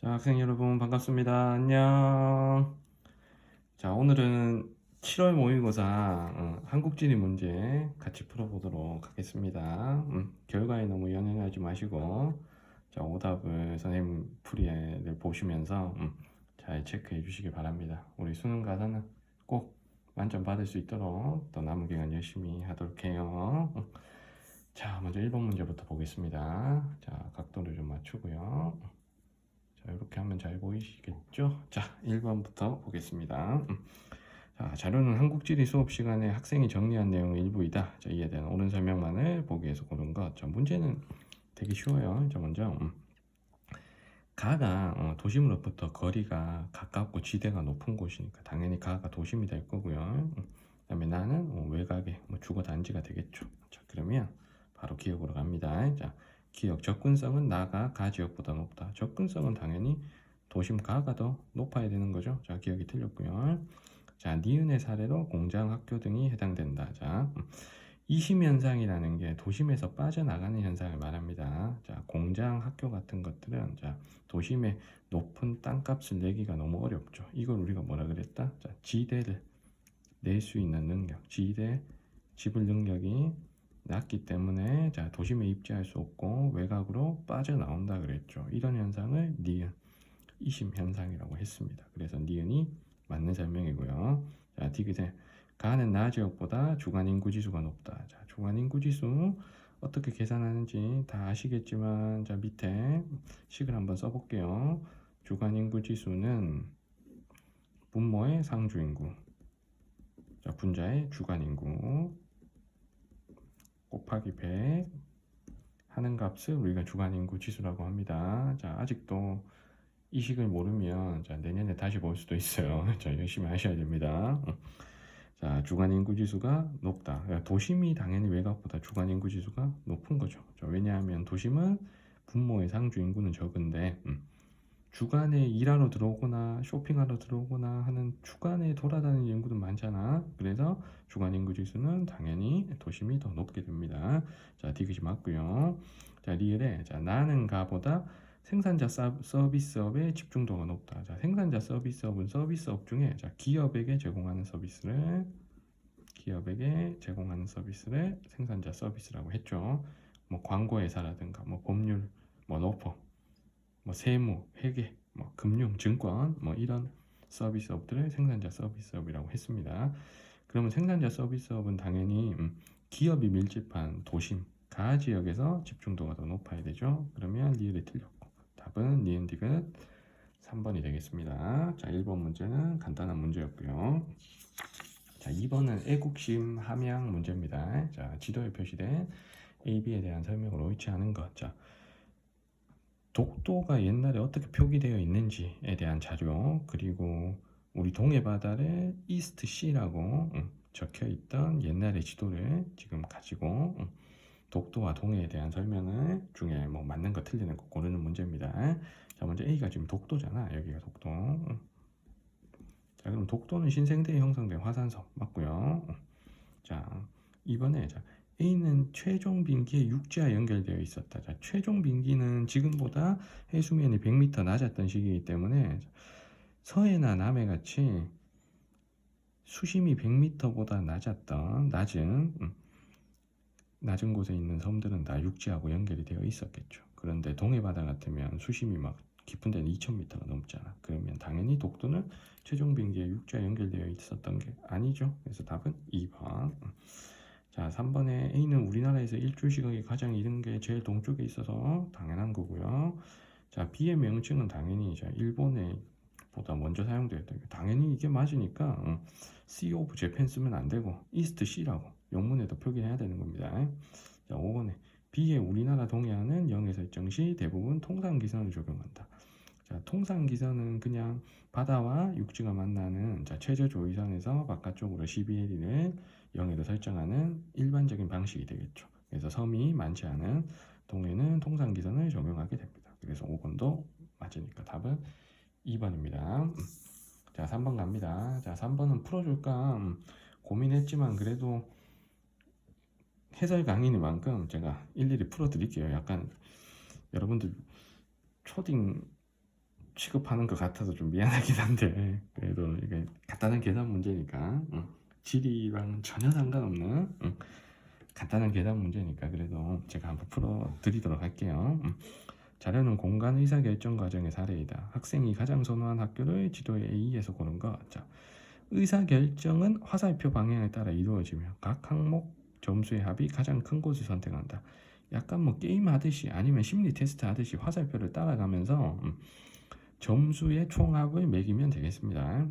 자, 학생 여러분 반갑습니다. 안녕. 자, 오늘은 7월 모의고사 한국지리 문제 같이 풀어보도록 하겠습니다. 결과에 너무 연연하지 마시고 자, 오답을 선생님 풀이를 보시면서 잘 체크해 주시기 바랍니다. 우리 수능 가서는 꼭 만점 받을 수 있도록 또 남은 기간 열심히 하도록 해요. 자, 먼저 1번 문제부터 보겠습니다. 자, 각도를 좀 맞추고요. 자, 이렇게 하면 잘 보이시겠죠? 자, 1번부터 보겠습니다. 자, 자료는 한국지리 수업 시간에 학생이 정리한 내용의 일부이다. 자, 이에 대한 옳은 설명만을 보기 위해서 고른 것. 자, 문제는 되게 쉬워요. 자, 먼저 가가 도심으로부터 거리가 가깝고 지대가 높은 곳이니까 당연히 가가 도심이 될 거고요. 그다음에 나는 외곽에 주거 단지가 되겠죠. 자, 그러면 바로 기억으로 갑니다. 자, 기억 접근성은 나가 가 지역보다 높다. 접근성은 당연히 도심 가가 더 높아야 되는 거죠. 자, 기억이 틀렸고요. 자, 니은의 사례로 공장, 학교 등이 해당된다. 자, 이심 현상이라는 게 도심에서 빠져나가는 현상을 말합니다. 자, 공장, 학교 같은 것들은 자, 도심의 높은 땅값을 내기가 너무 어렵죠. 이걸 우리가 뭐라 그랬다? 자, 지대를 낼 수 있는 능력, 지대 지불 능력이 낮기 때문에 자, 도심에 입지할 수 없고 외곽으로 빠져나온다 그랬죠. 이런 현상을 니은, 이심 현상이라고 했습니다. 그래서 니은이 맞는 설명이고요. 자, 디귿에 가는 나 지역보다 주간 인구 지수가 높다. 자, 주간 인구 지수 어떻게 계산하는지 다 아시겠지만 자, 밑에 식을 한번 써볼게요. 주간 인구 지수는 분모의 상주 인구, 자, 분자의 주간 인구 곱하기 100 하는 값을 우리가 주간 인구 지수라고 합니다. 자, 아직도 이 식을 모르면 자, 내년에 다시 볼 수도 있어요. 자, 열심히 하셔야 됩니다. 자, 주간 인구 지수가 높다. 그러니까 도심이 당연히 외곽보다 주간 인구 지수가 높은 거죠. 자, 왜냐하면 도심은 분모의 상주 인구는 적은데 주간에 일하러 들어오거나 쇼핑하러 들어오거나 하는 주간에 돌아다니는 인구도 많잖아. 그래서 주간 인구 지수는 당연히 도심이 더 높게 됩니다. 자, 디귿이 맞고요. 자, 리을에 자, 나는 가보다 생산자 서비스업의 집중도가 높다. 자, 생산자 서비스업은 서비스업 중에 자, 기업에게 제공하는 서비스를 생산자 서비스라고 했죠. 뭐 광고 회사라든가 뭐 법률, 뭐 로펌, 뭐 세무, 회계, 뭐 금융, 증권, 뭐 이런 서비스업들을 생산자 서비스업이라고 했습니다. 그러면 생산자 서비스업은 당연히 기업이 밀집한 도심, 가 지역에서 집중도가 더 높아야 되죠. 그러면 리을이 틀렸고 답은 니은 디귿 3번이 되겠습니다. 자, 1번 문제는 간단한 문제였고요. 자, 2번은 애국심 함양 문제입니다. 자, 지도에 표시된 A, B에 대한 설명을 옳지 않은 것. 자, 독도가 옛날에 어떻게 표기되어 있는지에 대한 자료, 그리고 우리 동해 바다를 이스트 C라고 적혀 있던 옛날의 지도를 지금 가지고 독도와 동해에 대한 설명을 중에 뭐 맞는 거 틀리는 거 고르는 문제입니다. 자, 먼저 A가 지금 독도잖아. 여기가 독도. 자, 그럼 독도는 신생대에 형성된 화산섬 맞고요. 자, 이번에 자, A는 최종 빙기에 육지와 연결되어 있었다. 자, 최종 빙기는 지금보다 해수면이 100m 낮았던 시기이기 때문에 서해나 남해 같이 수심이 100m보다 낮은 곳에 있는 섬들은 다 육지하고 연결이 되어 있었겠죠. 그런데 동해바다 같으면 수심이 막 깊은 데는 2000m가 넘잖아. 그러면 당연히 독도는 최종 빙기에 육지와 연결되어 있었던 게 아니죠. 그래서 답은 2번. 자, 3번에 A는 우리나라에서 일출 시각이 가장 이른 게 제일 동쪽에 있어서 당연한 거고요. 자, B의 명칭은 당연히 이제 일본에 보다 먼저 사용되었다. 당연히 이게 맞으니까 C 오브 재팬 쓰면 안 되고 이스트 C라고 영문에도 표기해야 되는 겁니다. 자, 5번에 B의 우리나라 동해안은 0에 설정 시 대부분 통상기선을 적용한다. 자, 통상기선은 그냥 바다와 육지가 만나는 자, 최저 조이선에서 바깥쪽으로 12L을 0으로 설정하는 일반적인 방식이 되겠죠. 그래서 섬이 많지 않은 동해는 통상기선을 적용하게 됩니다. 그래서 5번도 맞으니까 답은 2번입니다. 자, 3번 갑니다. 자, 3번은 풀어줄까 고민했지만 그래도 해설 강의니만큼 제가 일일이 풀어드릴게요. 약간 여러분들 초딩 취급하는 것 같아서 좀 미안하긴 한데 그래도 이게 간단한 계산 문제니까 지리랑 전혀 상관없는 간단한 계산 문제니까 그래도 제가 한번 풀어드리도록 할게요. 자료는 공간 의사결정 과정의 사례이다. 학생이 가장 선호한 학교를 지도에 A에서 고른 것. 자, 의사결정은 화살표 방향에 따라 이루어지며 각 항목 점수의 합이 가장 큰 곳을 선택한다. 약간 뭐 게임 하듯이 아니면 심리 테스트 하듯이 화살표를 따라가면서 점수의 총합을 매기면 되겠습니다.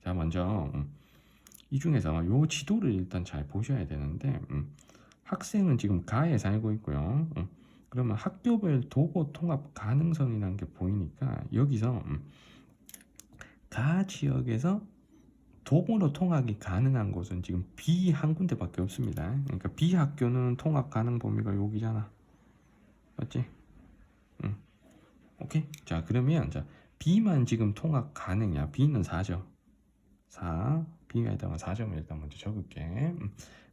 자, 먼저 이 중에서 요 지도를 일단 잘 보셔야 되는데 학생은 지금 가에 살고 있고요. 그러면 학교별 도보 통합 가능성이라는 게 보이니까 여기서 가 지역에서 도보로 통학이 가능한 곳은 지금 B 한 군데밖에 없습니다. 그러니까 B 학교는 통학 가능 범위가 여기잖아. 맞지? 오케이. 자, 그러면 자 B만 지금 통학 가능이야. B는 4점. 4. B에다가 4점을 일단 먼저 적을게.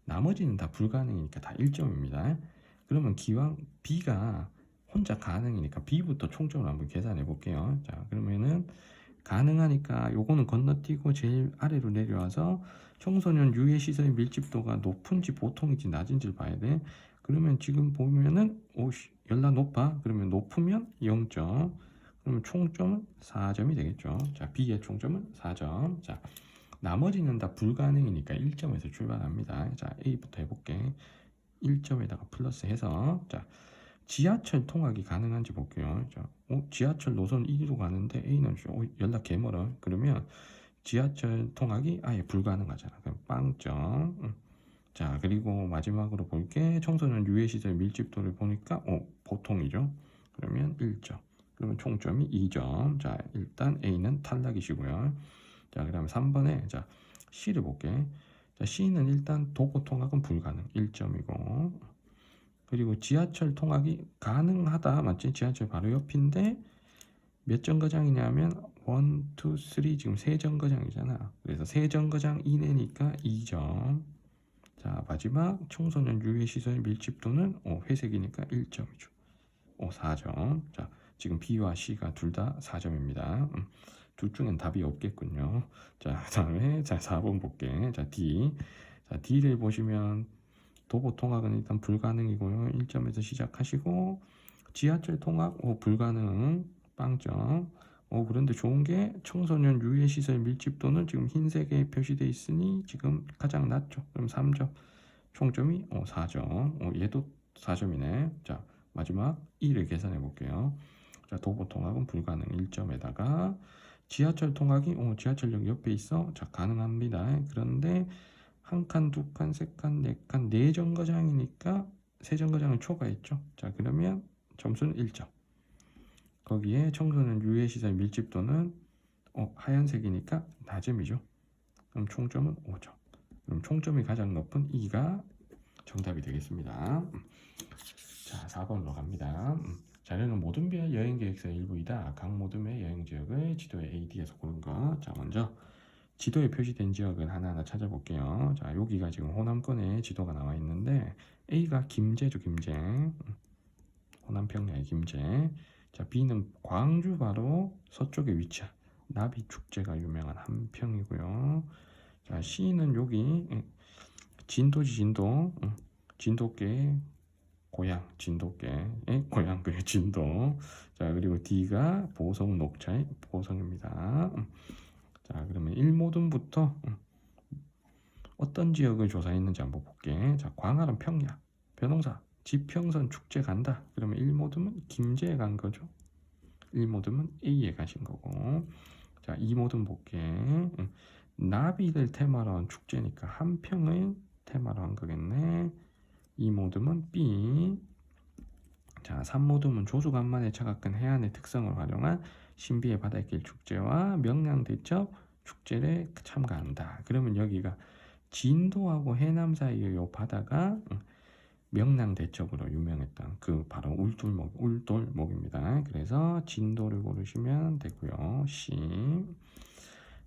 나머지는 다 불가능이니까 다 1점입니다. 그러면 기왕 B가 혼자 가능이니까 B부터 총점을 한번 계산해 볼게요. 자, 그러면은 가능하니까 요거는 건너뛰고 제일 아래로 내려와서 청소년 유해 시설의 밀집도가 높은지 보통인지 낮은지를 봐야 돼. 그러면 지금 보면은 오씨 열나 높아. 그러면 높으면 0점. 그러면 총점은 4점이 되겠죠. 자, B의 총점은 4점. 자, 나머지는 다 불가능이니까 1점에서 출발합니다. 자, A부터 해볼게. 1점에다가 플러스 해서 자, 지하철 통학이 가능한지 볼게요. 자, 지하철 노선 1위로 가는데 A는 연락 개멀어. 그러면 지하철 통학이 아예 불가능하잖아. 그럼 빵점. 자, 그리고 마지막으로 볼게. 청소년 유해시설 밀집도를 보니까 보통이죠. 그러면 1점. 그러면 총점이 2점. 자, 일단 A는 탈락이시고요. 자, 그 다음에 3번에 자 C를 볼게. 자, C는 일단 도보 통학은 불가능 1점이고 그리고 지하철 통학이 가능하다. 맞지? 지하철 바로 옆인데 몇 정거장이냐면 1, 2, 3 지금 3정거장이잖아. 그래서 3정거장 이내니까 2점. 자, 마지막 청소년 유해시설 밀집도는 회색이니까 1점이죠. 4점. 자, 지금 B와 C가 둘 다 4점입니다. 둘 중엔 답이 없겠군요. 자, 그다음에 자 4번 볼게. 자, D. 자, D를 보시면 도보 통학은 일단 불가능이고요. 1점에서 시작하시고 지하철 통학 불가능 빵점. 그런데 좋은 게 청소년 유해 시설 밀집도는 지금 흰색에 표시되어 있으니 지금 가장 낮죠. 그럼 3점. 총점이 4점. 얘도 4점이네. 자, 마지막 2를 계산해 볼게요. 자, 도보 통학은 불가능 1점에다가 지하철 통학이 지하철역 옆에 있어. 자, 가능합니다. 그런데 한 칸, 두 칸, 세 칸, 네 칸, 네 정거장이니까 세 정거장을 초과했죠. 자, 그러면 점수는 1점. 거기에 청소년 유해시설 밀집도는 하얀색이니까 낮음이죠. 그럼 총점은 5점. 그럼 총점이 가장 높은 2가 정답이 되겠습니다. 자, 4번으로 갑니다. 자료는 모든 별 여행계획서의 일부이다. 각 모둠의 여행지역을 지도에 AD에서 고른 것. 자, 먼저 지도에 표시된 지역을 하나하나 찾아볼게요. 자, 여기가 지금 호남권에 지도가 나와 있는데 A가 김제죠, 김제. 호남평야의 김제. 자, B는 광주 바로 서쪽에 위치한 나비 축제가 유명한 한평이고요. 자, C는 여기 진도지 진도. 진도계 고향 진도계의 고향 그 진도. 자, 그리고 D가 보성 녹차의 보성입니다. 자, 그러면 1모둠부터 어떤 지역을 조사했는지 한번 볼게. 자, 광활은 평야 변호사 지평선 축제 간다. 그러면 1모둠은 김제에 간 거죠. 1모둠은 A에 가신 거고. 자, 2모둠 볼게. 나비를 테마로 한 축제니까 한평을 테마로 한 거겠네. 2모둠은 B. 자, 3모둠은 조수간만에 차가운 해안의 특성을 활용한 신비의 바닷길 축제와 명량대첩 축제를 참가한다. 그러면 여기가 진도하고 해남 사이의 요 바다가 명량대첩으로 유명했던 그 바로 울돌목입니다. 그래서 진도를 고르시면 되고요. C.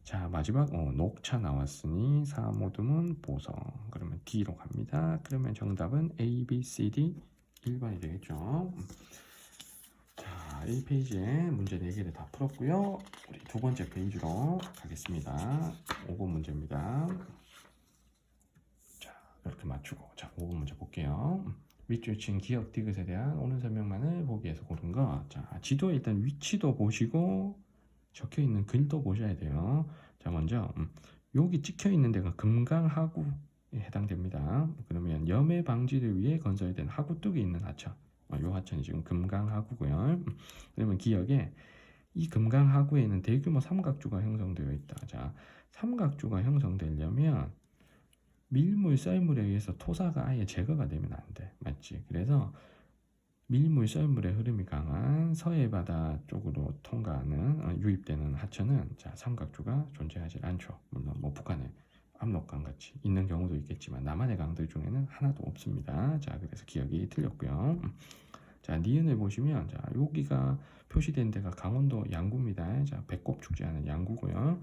자, 마지막 녹차 나왔으니 4모둠은 보성. 그러면 D로 갑니다. 그러면 정답은 A, B, C, D 1번이 되겠죠. 자, 1페이지에 문제 4개를 다 풀었고요. 우리 두 번째 페이지로 가겠습니다. 5번 문제입니다. 자, 이렇게 맞추고. 자, 5번 문제 볼게요. 밑줄 친 기억 디귿에 대한 옳은 설명만을 보기에서 고른 거. 자, 지도에 일단 위치도 보시고 적혀 있는 글도 보셔야 돼요. 자, 먼저 여기 찍혀 있는 데가 금강하구에 해당됩니다. 그러면 염해 방지를 위해 건설된 하구뚝이 있는 하천. 요 하천이 지금 금강하구고요. 그러면 기억에 이 금강하구에는 대규모 삼각주가 형성되어 있다. 자, 삼각주가 형성되려면 밀물, 썰물에 의해서 토사가 아예 제거가 되면 안 돼. 맞지? 그래서 밀물, 썰물의 흐름이 강한 서해 바다 쪽으로 통과하는 유입되는 하천은 자, 삼각주가 존재하지 않죠. 물론 뭐 북한에 압록강 같이 있는 경우도 있겠지만 남한의 강들 중에는 하나도 없습니다. 자, 그래서 기억이 틀렸고요. 자, 니은을 보시면 자, 여기가 표시된 데가 강원도 양구입니다. 자, 배꼽 축제하는 양구고요.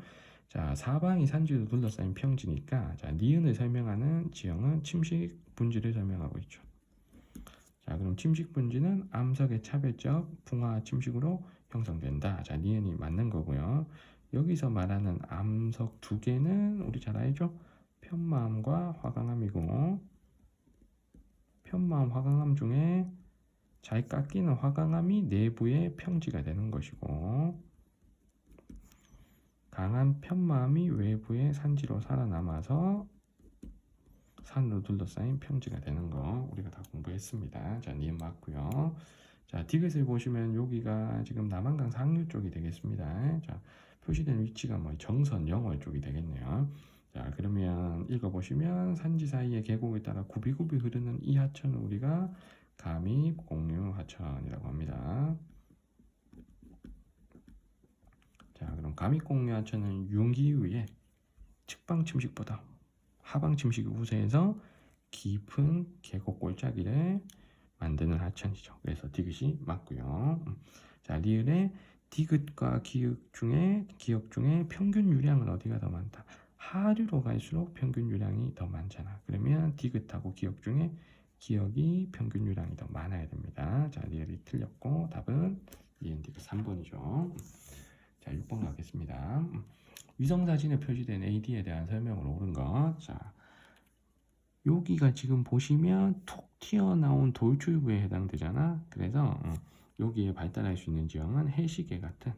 자, 사방이 산지로 둘러싸인 평지니까 자, 니은을 설명하는 지형은 침식 분지를 설명하고 있죠. 자, 그럼 침식 분지는 암석의 차별적 풍화 침식으로 형성된다. 자, 니은이 맞는 거고요. 여기서 말하는 암석 두 개는 우리 잘 알죠? 편마암과 화강암이고, 편마암, 화강암 중에 잘 깎이는 화강암이 내부의 평지가 되는 것이고, 강한 편마암이 외부의 산지로 살아남아서 산으로 둘러싸인 평지가 되는 거 우리가 다 공부했습니다. 자, 니은 맞고요. 자, 디귿을 보시면 여기가 지금 남한강 상류 쪽이 되겠습니다. 자, 표시된 위치가 뭐 정선, 영월 쪽이 되겠네요. 자, 그러면 읽어보시면 산지 사이의 계곡에 따라 굽이굽이 흐르는 이 하천을 우리가 감입 공유 하천이라고 합니다. 자, 그럼 감입 공유 하천은 융기후에 측방 침식보다 하방 침식이 우세해서 깊은 계곡 골짜기를 만드는 하천이죠. 그래서 디귿이 맞고요. 자, 리을의 디귿과 기역 중에 평균 유량은 어디가 더 많다? 하류로 갈수록 평균 유량이 더 많잖아. 그러면 디귿하고 기역 중에 기역이 평균 유량이 더 많아야 됩니다. 자, 리을이 틀렸고 답은 니은 디귿 3번이죠. 자, 6번 가겠습니다. 위성사진에 표시된 AD에 대한 설명을 옳은 것. 자, 여기가 지금 보시면 툭 튀어나온 돌출부에 해당되잖아. 그래서 여기에 발달할 수 있는 지형은 해시계 같은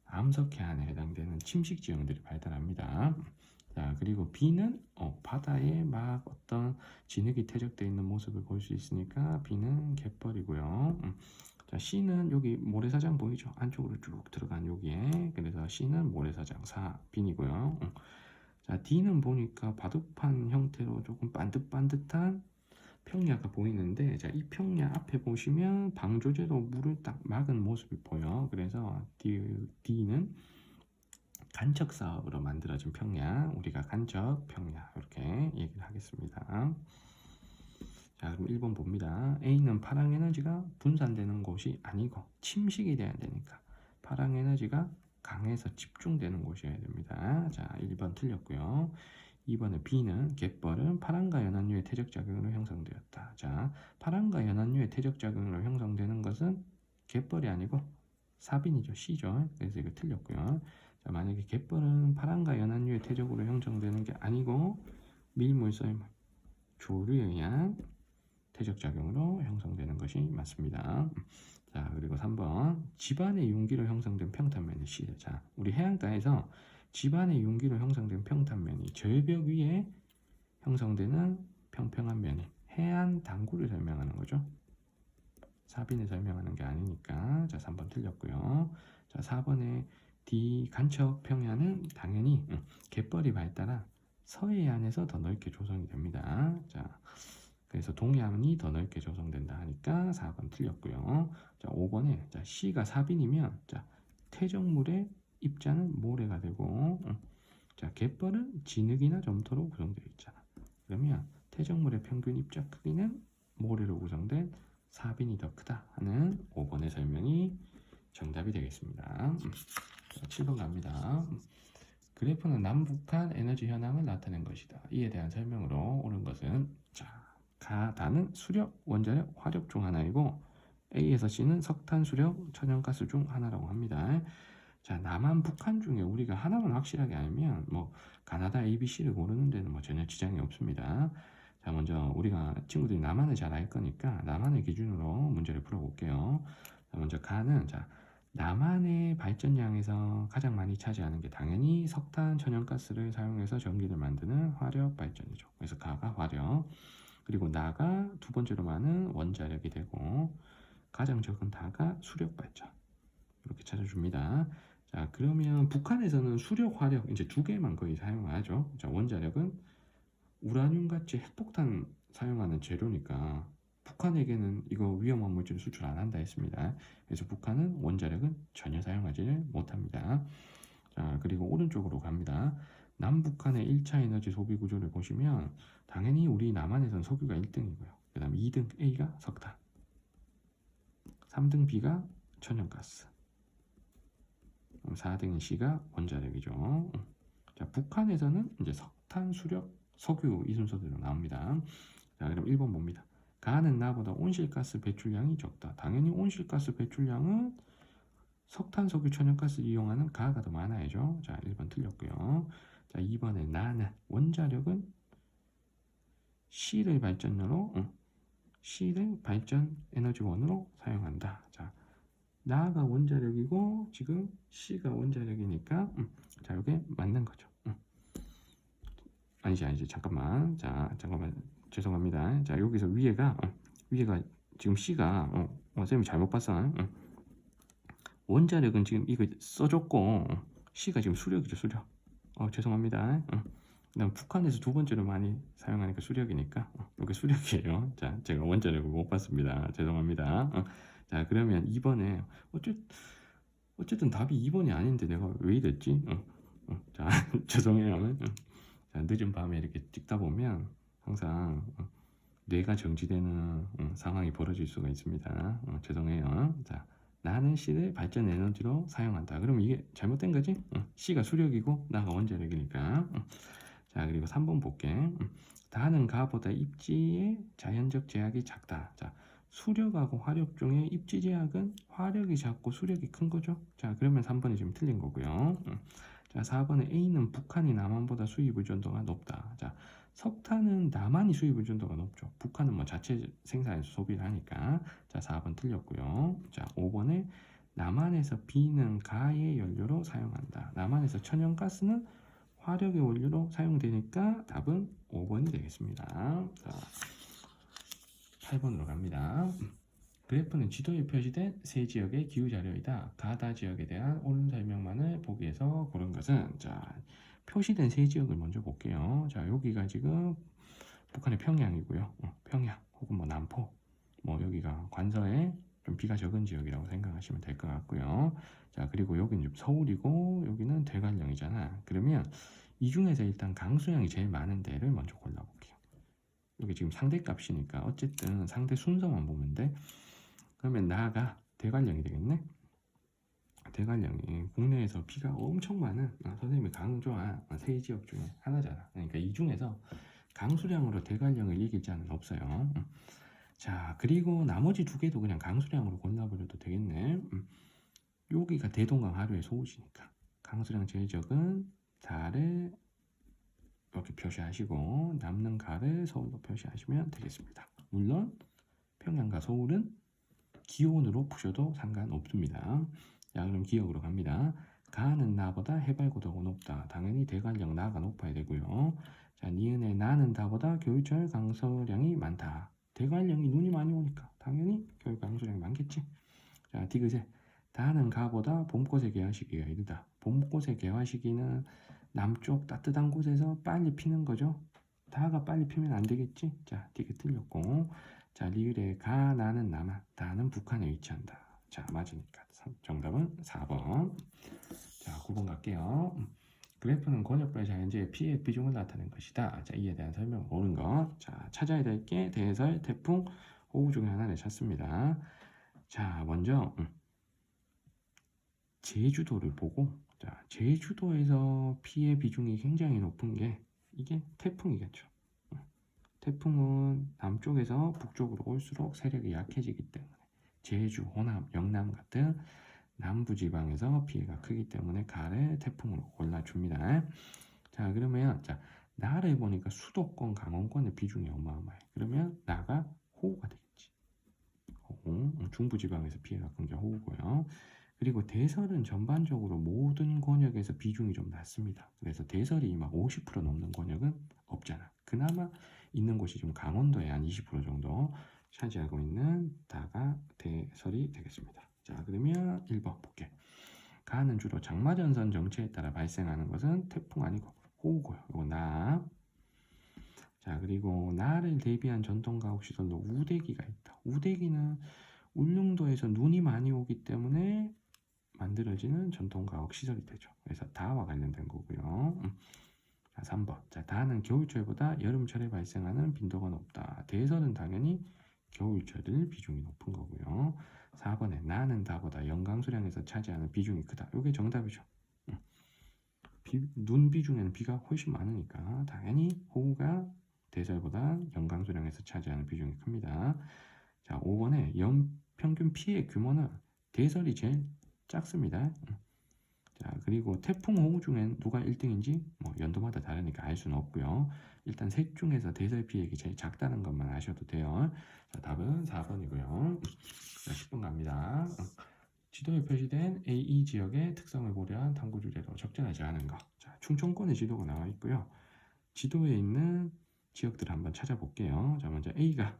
암석해안에 해당되는 침식 지형들이 발달합니다. 자, 그리고 B는 바다에 막 어떤 진흙이 퇴적되어 있는 모습을 볼 수 있으니까 B는 갯벌이고요. 자, C는 여기 모래사장 보이죠? 안쪽으로 쭉 들어간 여기에. 그래서 C는 모래사장 4빈이고요. 자, D는 보니까 바둑판 형태로 조금 반듯반듯한 평야가 보이는데, 자, 이 평야 앞에 보시면 방조제로 물을 딱 막은 모습이 보여. 그래서 D는 간척 사업으로 만들어진 평야, 우리가 간척 평야 이렇게 얘기를 하겠습니다. 자, 그럼 1번 봅니다. A는 파랑 에너지가 분산되는 곳이 아니고 침식이 돼야 되니까 파랑 에너지가 강해서 집중되는 곳이어야 됩니다. 자, 1번 틀렸고요. 2번에 B는 갯벌은 파랑과 연안류의 퇴적작용으로 형성되었다. 자, 파랑과 연안류의 퇴적작용으로 형성되는 것은 갯벌이 아니고 사빈이죠. C죠. 그래서 이거 틀렸고요. 자, 만약에 갯벌은 파랑과 연안류의 퇴적으로 형성되는 게 아니고 밀물, 썰물, 조류에 의한 퇴적작용으로 형성되는 것이 맞습니다. 자, 그리고 3번 집안의 융기로 형성된 평탄면이 C. 자, 우리 해안가에서 집안의 융기로 형성된 평탄면이 절벽 위에 형성되는 평평한 면이 해안 당구를 설명하는 거죠. 사빈을 설명하는 게 아니니까. 자, 3번 틀렸고요. 자, 4번에 D 간척 평야는 당연히 갯벌이 발달한 서해안에서 더 넓게 조성이 됩니다. 자, 그래서 동해안이 더 넓게 조성된다 하니까 4번 틀렸고요. 자, 5번에 자, C가 사빈이면 자, 퇴적물의 입자는 모래가 되고 자, 갯벌은 진흙이나 점토로 구성되어 있잖아. 그러면 퇴적물의 평균 입자 크기는 모래로 구성된 사빈이 더 크다 하는 5번의 설명이 정답이 되겠습니다. 자, 7번 갑니다. 그래프는 남북한 에너지 현황을 나타낸 것이다. 이에 대한 설명으로 옳은 것은 자, 가다는 수력, 원자력, 화력 중 하나이고 A에서 C는 석탄, 수력, 천연가스 중 하나라고 합니다. 자, 남한, 북한 중에 우리가 하나만 확실하게 알면 뭐 가나다 A, B, C를 고르는 데는 뭐 전혀 지장이 없습니다. 자, 먼저 우리가 친구들이 남한을 잘 알 거니까 남한을 기준으로 문제를 풀어볼게요. 자, 먼저 가는 자 남한의 발전량에서 가장 많이 차지하는 게 당연히 석탄, 천연가스를 사용해서 전기를 만드는 화력 발전이죠. 그래서 가가 화력, 그리고 나가 두 번째로 많은 원자력이 되고 가장 적은 다가 수력 발전. 이렇게 찾아줍니다. 자, 그러면 북한에서는 수력, 화력 이제 두 개만 거의 사용하죠. 자, 원자력은 우라늄 같이 핵폭탄 사용하는 재료니까 북한에게는 이거 위험한 물질 수출 안 한다 했습니다. 그래서 북한은 원자력은 전혀 사용하지를 못합니다. 자, 그리고 오른쪽으로 갑니다. 남북한의 1차 에너지 소비 구조를 보시면 당연히 우리 남한에서는 석유가 1등이고요. 그 다음에 2등 A가 석탄, 3등 B가 천연가스, 4등인 C가 원자력이죠. 자, 북한에서는 이제 석탄, 수력, 석유 이 순서대로 나옵니다. 자, 그럼 1번 봅니다. 가는 나보다 온실가스 배출량이 적다. 당연히 온실가스 배출량은 석탄, 석유, 천연가스를 이용하는 가가 더 많아야죠. 자, 1번 틀렸고요. 자, 2번에 나는 원자력은 C를 발전으로 C를 발전 에너지원으로 사용한다. 자, 나가 원자력이고 지금 C가 원자력이니까 자, 이게 맞는 거죠. 아니지 잠깐만. 자, 잠깐만 죄송합니다. 자, 여기서 위에가 지금 C가 쌤이 잘못 봤어. 원자력은 지금 이거 써줬고 C가 지금 수력이죠. 수력. 죄송합니다. 그다음 북한에서 두 번째로 많이 사용하니까 수력이니까 이게 수력이에요. 자, 제가 원자력을 못 봤습니다. 죄송합니다. 자, 그러면 2번에 어쨌든 답이 2번이 아닌데 내가 왜 이랬지? 자, 죄송해요. 자, 늦은 밤에 이렇게 찍다 보면 항상 뇌가 정지되는 상황이 벌어질 수가 있습니다. 죄송해요. 자, 나는 C를 발전 에너지로 사용한다. 그럼 이게 잘못된 거지? C가 수력이고 나가 원자력이니까. 자, 그리고 3번 볼게. 다는 가보다 입지의 자연적 제약이 작다. 자, 수력하고 화력 중에 입지 제약은 화력이 작고 수력이 큰 거죠. 자, 그러면 3번이 지금 틀린 거고요. 자, 4번에 A는 북한이 남한보다 수입 의존도가 높다. 자, 석탄은 남한이 수입 의존도가 높죠. 북한은 뭐 자체 생산해서 소비를 하니까. 자, 4번 틀렸고요. 자, 5번에 남한에서 B는 가의 연료로 사용한다. 남한에서 천연가스는 화력의 원료로 사용되니까 답은 5번이 되겠습니다. 자, 8번으로 갑니다. 그래프는 지도에 표시된 세 지역의 기후 자료이다. 가다 지역에 대한 옳은 설명만을 보기에서 고른 것은 자, 표시된 세 지역을 먼저 볼게요. 자, 여기가 지금 북한의 평양이고요. 평양 혹은 뭐 남포, 뭐 여기가 관서에 좀 비가 적은 지역이라고 생각하시면 될 것 같고요. 자, 그리고 여기는 서울이고 여기는 대관령이잖아. 그러면 이 중에서 일단 강수량이 제일 많은 데를 먼저 골라볼게요. 여기 지금 상대값이니까 어쨌든 상대 순서만 보면 돼. 그러면 나가 대관령이 되겠네. 대관령이 국내에서 비가 엄청 많은 선생님이 강조한 세 지역 중에 하나잖아. 그러니까 이 중에서 강수량으로 대관령을 이길 자는 없어요. 자, 그리고 나머지 두 개도 그냥 강수량으로 골라버려도 되겠네. 여기가 대동강 하류의 소우시니까 강수량 제일 적은 달을 이렇게 표시하시고 남는 가를 서울로 표시하시면 되겠습니다. 물론 평양과 서울은 기온으로 푸셔도 상관없습니다. 자, 그럼 기억으로 갑니다. 가는 나보다 해발고도가 높다. 당연히 대관령 나가 높아야 되고요. 자, 니은의 나는 다보다 겨울철 강수량이 많다. 대관령이 눈이 많이 오니까 당연히 겨울 강수량이 많겠지. 자, 디귿에 다는 가보다 봄꽃의 개화 시기가 이르다. 봄꽃의 개화 시기는 남쪽 따뜻한 곳에서 빨리 피는 거죠. 다가 빨리 피면 안 되겠지. 자, 디귿 틀렸고. 자, 리을의 가 나는 남한, 다는 북한에 위치한다. 자, 맞으니까 정답은 4번. 자, 9번 갈게요. 그래프는 권역별 자연재해 피해 비중을 나타낸 것이다. 자, 이에 대한 설명 옳은 것. 자, 찾아야 될 게 대설, 태풍, 호우 중에 하나를 찾습니다. 자, 먼저 제주도를 보고, 자, 제주도에서 피해 비중이 굉장히 높은 게 이게 태풍이겠죠. 태풍은 남쪽에서 북쪽으로 올수록 세력이 약해지기 때문에 제주, 호남, 영남 같은 남부지방에서 피해가 크기 때문에 가를 태풍으로 골라줍니다. 자, 그러면 자, 나를 보니까 수도권, 강원권의 비중이 어마어마해. 그러면 나가 호우가 되겠지. 호우, 중부지방에서 피해가 큰 게 호우고요. 그리고 대설은 전반적으로 모든 권역에서 비중이 좀 낮습니다. 그래서 대설이 막 50% 넘는 권역은 없잖아. 그나마 있는 곳이 좀 강원도에 한 20% 정도 차지하고 있는 다가 대설이 되겠습니다. 자, 그러면 1번 볼게. 가는 주로 장마전선 정체에 따라 발생하는 것은 태풍 아니고 호우고요. 이거 나. 자, 그리고 나를 대비한 전통가옥 시설로 우대기가 있다. 우대기는 울릉도에서 눈이 많이 오기 때문에 만들어지는 전통가옥 시설이 되죠. 그래서 다와 관련된 거고요. 자, 3번. 자, 다는 겨울철보다 여름철에 발생하는 빈도가 높다. 대설은 당연히 겨울철일 비중이 높은 거고요. 4번에 나는 다보다 영강수량에서 차지하는 비중이 크다. 이게 정답이죠. 눈 비중에는 비가 훨씬 많으니까 당연히 호우가 대설보다 영강수량에서 차지하는 비중이 큽니다. 자, 5번에 연평균 피해 규모는 대설이 제일 작습니다. 자, 그리고 태풍 호우 중엔 누가 1등인지 뭐 연도마다 다르니까 알 수는 없고요. 일단 셋 중에서 대설 피해액이 제일 작다는 것만 아셔도 돼요. 자, 답은 4번이고요. 자, 10번 갑니다. 지도에 표시된 A, 지역의 특성을 고려한 탐구 주제로 적절하지 않은 것. 자, 충청권의 지도가 나와 있고요. 지도에 있는 지역들을 한번 찾아볼게요. 자, 먼저 A가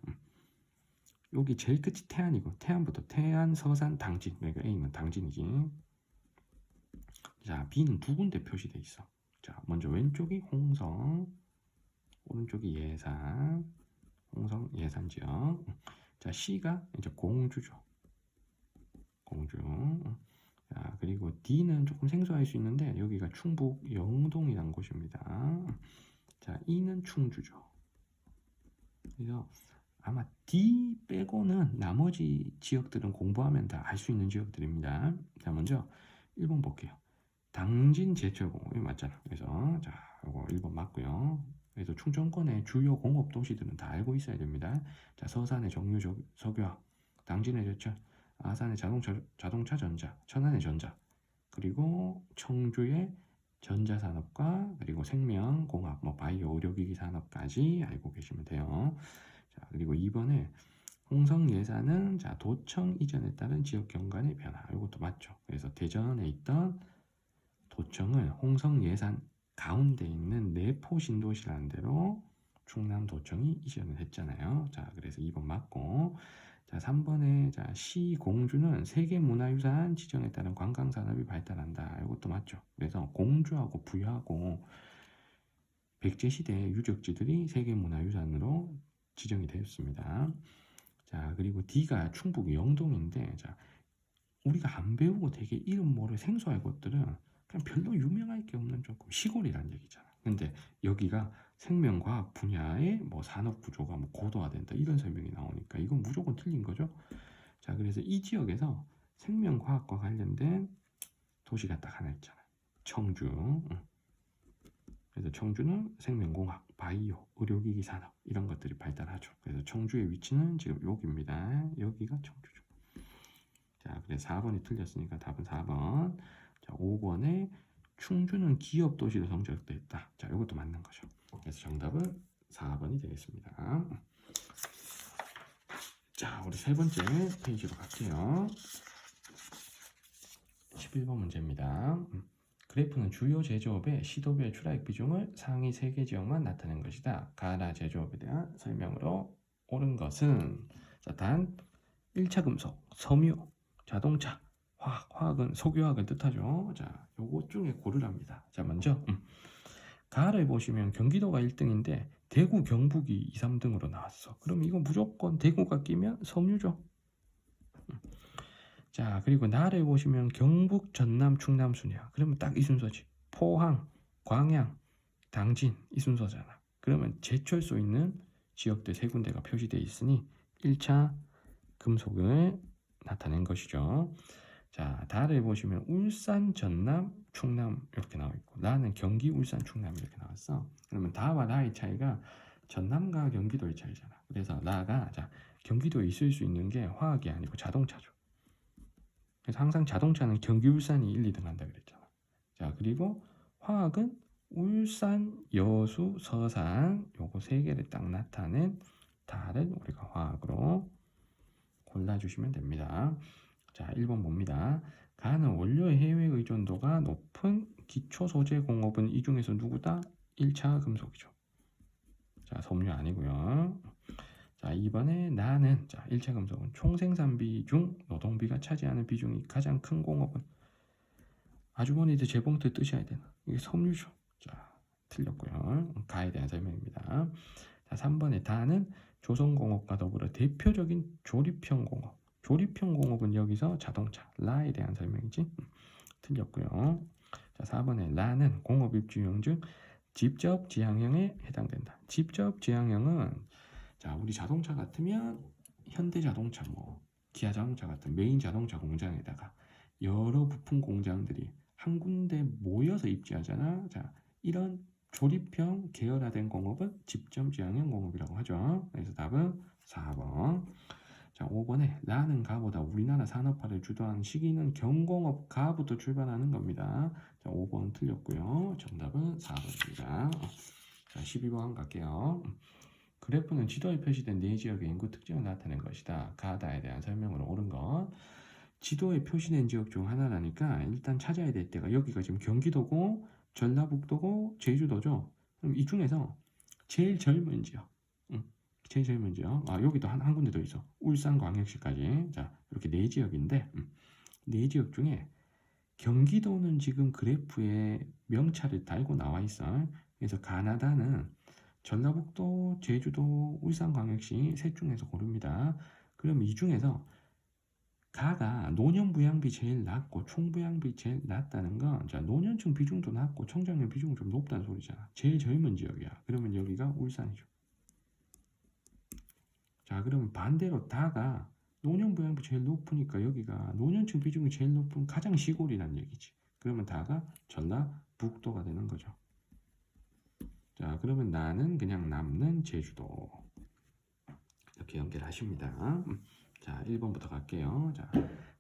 여기 제일 끝이 태안이고 태안부터 태안, 서산, 당진. 그러니까 A는 당진이지. 자, B는 두 군데 표시돼 있어. 자, 먼저 왼쪽이 홍성, 오른쪽이 예산, 홍성 예산 지역. 자, C가 이제 공주죠. 공주. 자, 그리고 D는 조금 생소할 수 있는데 여기가 충북 영동이라는 곳입니다. 자, E는 충주죠. 그래서 아마 D 빼고는 나머지 지역들은 공부하면 다 알 수 있는 지역들입니다. 자, 먼저 1번 볼게요. 당진 제철공업 이거 맞잖아. 그래서 자, 이거 1번 맞고요. 그래서 충청권의 주요 공업 도시들은 다 알고 있어야 됩니다. 자, 서산의 정유 석유화학, 당진의 제철, 아산의 자동차 전자, 천안의 전자, 그리고 청주의 전자산업과 그리고 생명공학, 뭐 바이오 의료기기 산업까지 알고 계시면 돼요. 자, 그리고 2번에 홍성 예산은 자, 도청 이전에 따른 지역 경관의 변화. 이것도 맞죠. 그래서 대전에 있던 도청을 홍성 예산 가운데 있는 내포 신도시라는 데로 충남 도청이 이전을 했잖아요. 자, 그래서 2번 맞고. 자, 3번에 자, 시공주는 세계문화유산 지정에 따른 관광산업이 발달한다. 이것도 맞죠. 그래서 공주하고 부여하고 백제시대 유적지들이 세계문화유산으로 지정이 되었습니다. 자, 그리고 D가 충북 영동인데, 자, 우리가 안 배우고 되게 이름 모를 생소할 것들은 그냥 별로 유명할 게 없는 조금 시골이란 얘기잖아. 근데 여기가 생명과학 분야의 뭐 산업 구조가 뭐 고도화된다 이런 설명이 나오니까 이건 무조건 틀린 거죠. 자, 그래서 이 지역에서 생명과학과 관련된 도시가 딱 하나 있잖아. 청주. 그래서 청주는 생명공학, 바이오, 의료기기 산업 이런 것들이 발달하죠. 그래서 청주의 위치는 지금 여기입니다. 여기가 청주죠. 자, 그래서 4번이 틀렸으니까 답은 4번. 자, 5번에 충주는 기업 도시로 성적돼 있다. 자, 이것도 맞는 거죠. 그래서 정답은 4번이 되겠습니다. 자, 우리 세 번째 페이지로 갈게요. 11번 문제입니다. 그래프는 주요 제조업의 시도별 출하액 비중을 상위 3개 지역만 나타낸 것이다. 가나 제조업에 대한 설명으로 옳은 것은 자, 단 1차 금속, 섬유, 자동차, 화학은 석유화학을 뜻하죠. 자, 요것 중에 고르랍니다. 자, 먼저 가를 보시면 경기도가 1등인데 대구, 경북이 2, 3등으로 나왔어. 그럼 이거 무조건 대구가 끼면 섬유죠. 자, 그리고 나를 보시면 경북, 전남, 충남 순이야. 그러면 딱 이 순서지. 포항, 광양, 당진 이 순서잖아. 그러면 제철소 있는 지역들 세 군데가 표시되어 있으니 1차 금속을 나타낸 것이죠. 자, 다를 보시면 울산, 전남, 충남 이렇게 나와 있고 나는 경기, 울산, 충남 이렇게 나왔어. 그러면 다와 나의 차이가 전남과 경기도의 차이잖아. 그래서 나가 자, 경기도에 있을 수 있는 게 화학이 아니고 자동차죠. 그래서 항상 자동차는 경기, 울산이 1, 2등 한다 그랬잖아. 자, 그리고 화학은 울산, 여수, 서산 요거 세 개를 딱 나타낸 달을 우리가 화학으로 골라주시면 됩니다. 자, 1번 봅니다. 가는 원료의 해외 의존도가 높은 기초 소재 공업은 이 중에서 누구다? 1차 금속이죠. 자, 섬유 아니고요. 자, 2번에 나는, 자, 1차 금속은 총생산비 중 노동비가 차지하는 비중이 가장 큰 공업은, 아주머니들 재봉틀 뜨셔야 되나? 이게 섬유죠. 자, 틀렸고요. 가에 대한 설명입니다. 자, 3번에 다는 조선공업과 더불어 대표적인 조립형 공업. 조립형 공업은 여기서 자동차, 라에 대한 설명이지. 틀렸고요. 자, 4번에 라는 공업 입주형 중 직접 지향형에 해당된다. 직접 지향형은, 자, 우리 자동차 같으면 현대자동차, 뭐 기아 자동차 같은 메인 자동차 공장에다가 여러 부품 공장들이 한 군데 모여서 입주하잖아. 자, 이런 조립형 계열화된 공업은 직접 지향형 공업이라고 하죠. 그래서 답은 4번. 자, 5번에 라는 가보다 우리나라 산업화를 주도한 시기는 경공업 가부터 출발하는 겁니다. 자, 5번 틀렸고요. 정답은 4번입니다. 자, 12번 갈게요. 그래프는 지도에 표시된 네 지역의 인구 특징을 나타낸 것이다. 가다에 대한 설명으로 옳은 것. 지도에 표시된 지역 중 하나라니까 일단 찾아야 될 때가 여기가 지금 경기도고 전라북도고 제주도죠. 그럼 이 중에서 제일 젊은 지역, 제일 젊은 지역, 여기도 한 군데 더 있어. 울산광역시까지. 자, 이렇게 네 지역인데, 네 지역 중에 경기도는 지금 그래프에 명찰을 달고 나와 있어. 그래서 가나다는 전라북도, 제주도, 울산광역시 셋 중에서 고릅니다. 그럼 이 중에서 가가 노년부양비 제일 낮고 총부양비 제일 낮다는 건, 자, 노년층 비중도 낮고 청장년 비중 좀 높다는 소리잖아. 제일 젊은 지역이야. 그러면 여기가 울산이죠. 자, 그러면 반대로 다가 노년부양비 제일 높으니까 여기가 노년층 비중이 제일 높은 가장 시골이란 얘기지. 그러면 다가 전라북도가 되는 거죠. 자, 그러면 나는 그냥 남는 제주도. 이렇게 연결하십니다. 자, 1번부터 갈게요. 자,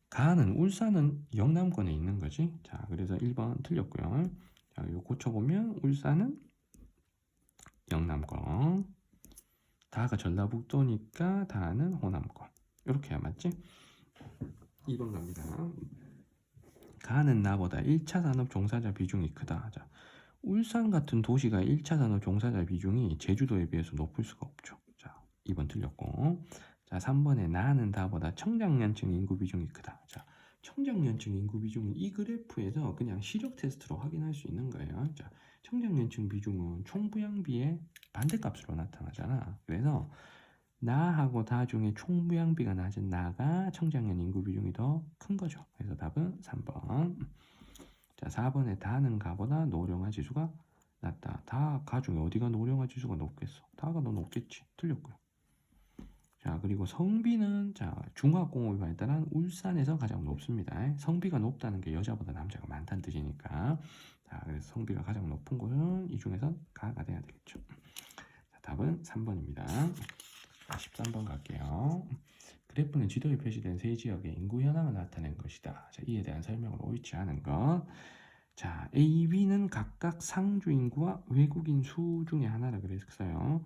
가는 울산은 영남권에 있는 거지. 자, 그래서 1번 틀렸고요. 자, 이거 고쳐보면 울산은 영남권, 다가 전라북도니까 다는 호남권. 이렇게 해야 맞지? 2번 갑니다. 가는 나보다 1차 산업 종사자 비중이 크다. 자, 울산 같은 도시가 1차 산업 종사자 비중이 제주도에 비해서 높을 수가 없죠. 자, 2번 틀렸고. 자, 3번에 나는 다보다 청장년층 인구 비중이 크다. 자, 청장년층 인구 비중은 이 그래프에서 그냥 시력 테스트로 확인할 수 있는 거예요. 자, 청장년층 비중은 총부양비의 반대값으로 나타나잖아. 그래서 나하고 다 중에 총부양비가 낮은 나가 청장년 인구 비중이 더 큰 거죠. 그래서 답은 3번. 자, 4번에 다는 가보다 노령화 지수가 낮다. 다 가 중에 어디가 노령화 지수가 높겠어? 다가 더 높겠지. 틀렸고요. 자, 그리고 성비는, 자, 중화공업이 발달한 울산에서 가장 높습니다. 성비가 높다는 게 여자보다 남자가 많다는 뜻이니까. 자, 그래서 성비가 가장 높은 곳은 이 중에서 가가 돼야 되겠죠. 자, 답은 3번입니다. 13번 갈게요. 그래프는 지도에 표시된 세 지역의 인구 현황을 나타낸 것이다. 자, 이에 대한 설명으로 옳지 않은 것. 자, A, B는 각각 상주 인구와 외국인 수 중에 하나라 그랬어요.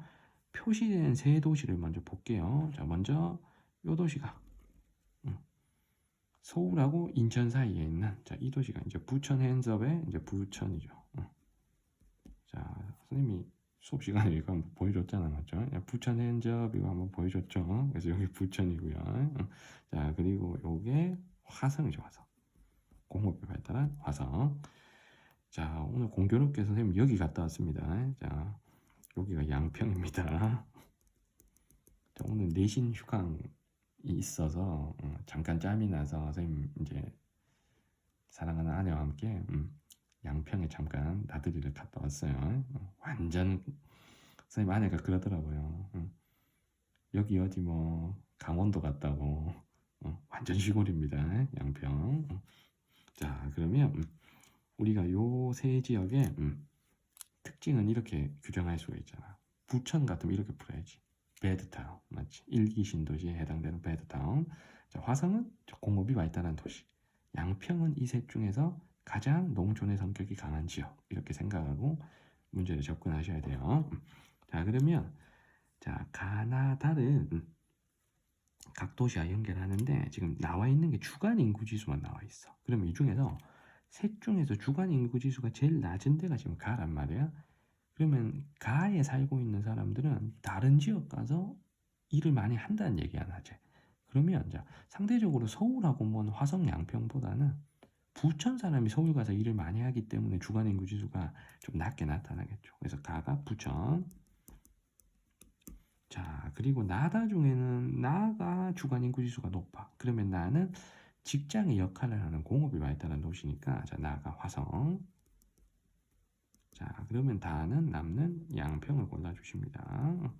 표시된 세 도시를 먼저 볼게요. 자, 먼저 이 도시가 서울하고 인천 사이에 있는, 자, 이 도시가 이제 부천 핸즈업의 이제 부천이죠. 자, 선생님이 수업 시간에 이거 한번 보여줬잖아, 맞죠? 부천 핸즈업 이거 한번 보여줬죠. 그래서 여기 부천이고요. 자, 그리고 요게 화성이죠, 화성. 공업이 발달한 화성. 자, 오늘 공교롭게 선생님 여기 갔다 왔습니다. 자, 여기가 양평입니다. 자, 오늘 내신 휴강이 있어서 잠깐 짬이 나서 선생님 이제 사랑하는 아내와 함께 양평에 잠깐 나들이를 갔다 왔어요. 완전 선생님 아내가 그러더라고요. 여기 어디 뭐 강원도 같다고. 완전 시골입니다. 양평. 자, 그러면 우리가 요 세 지역의 특징은 이렇게 규정할 수가 있잖아. 부천 같으면 이렇게 풀어야지. 베드타운 맞지? 일기 신도시에 해당되는 베드타운. 자, 화성은 공업이 발달한 도시. 양평은 이 셋 중에서 가장 농촌의 성격이 강한 지역 이렇게 생각하고 문제를 접근하셔야 돼요. 자 그러면 자 가나다를 각 도시와 연결하는데 지금 나와 있는 게 주간 인구 지수만 나와 있어. 그러면 이 중에서 셋 중에서 주간 인구 지수가 제일 낮은 데가 지금 가란 말이야. 그러면 가에 살고 있는 사람들은 다른 지역 가서 일을 많이 한다는 얘기 안 하지. 그러면 자 상대적으로 서울하고 먼 화성 양평보다는 부천 사람이 서울 가서 일을 많이 하기 때문에 주간 인구 지수가 좀 낮게 나타나겠죠. 그래서 가가 부천. 자, 그리고 나다 중에는 나가 주간 인구 지수가 높아. 그러면 나는 직장의 역할을 하는 공업이 발달한 도시니까 자, 나가 화성. 자, 그러면 다는 남는 양평을 골라주십니다.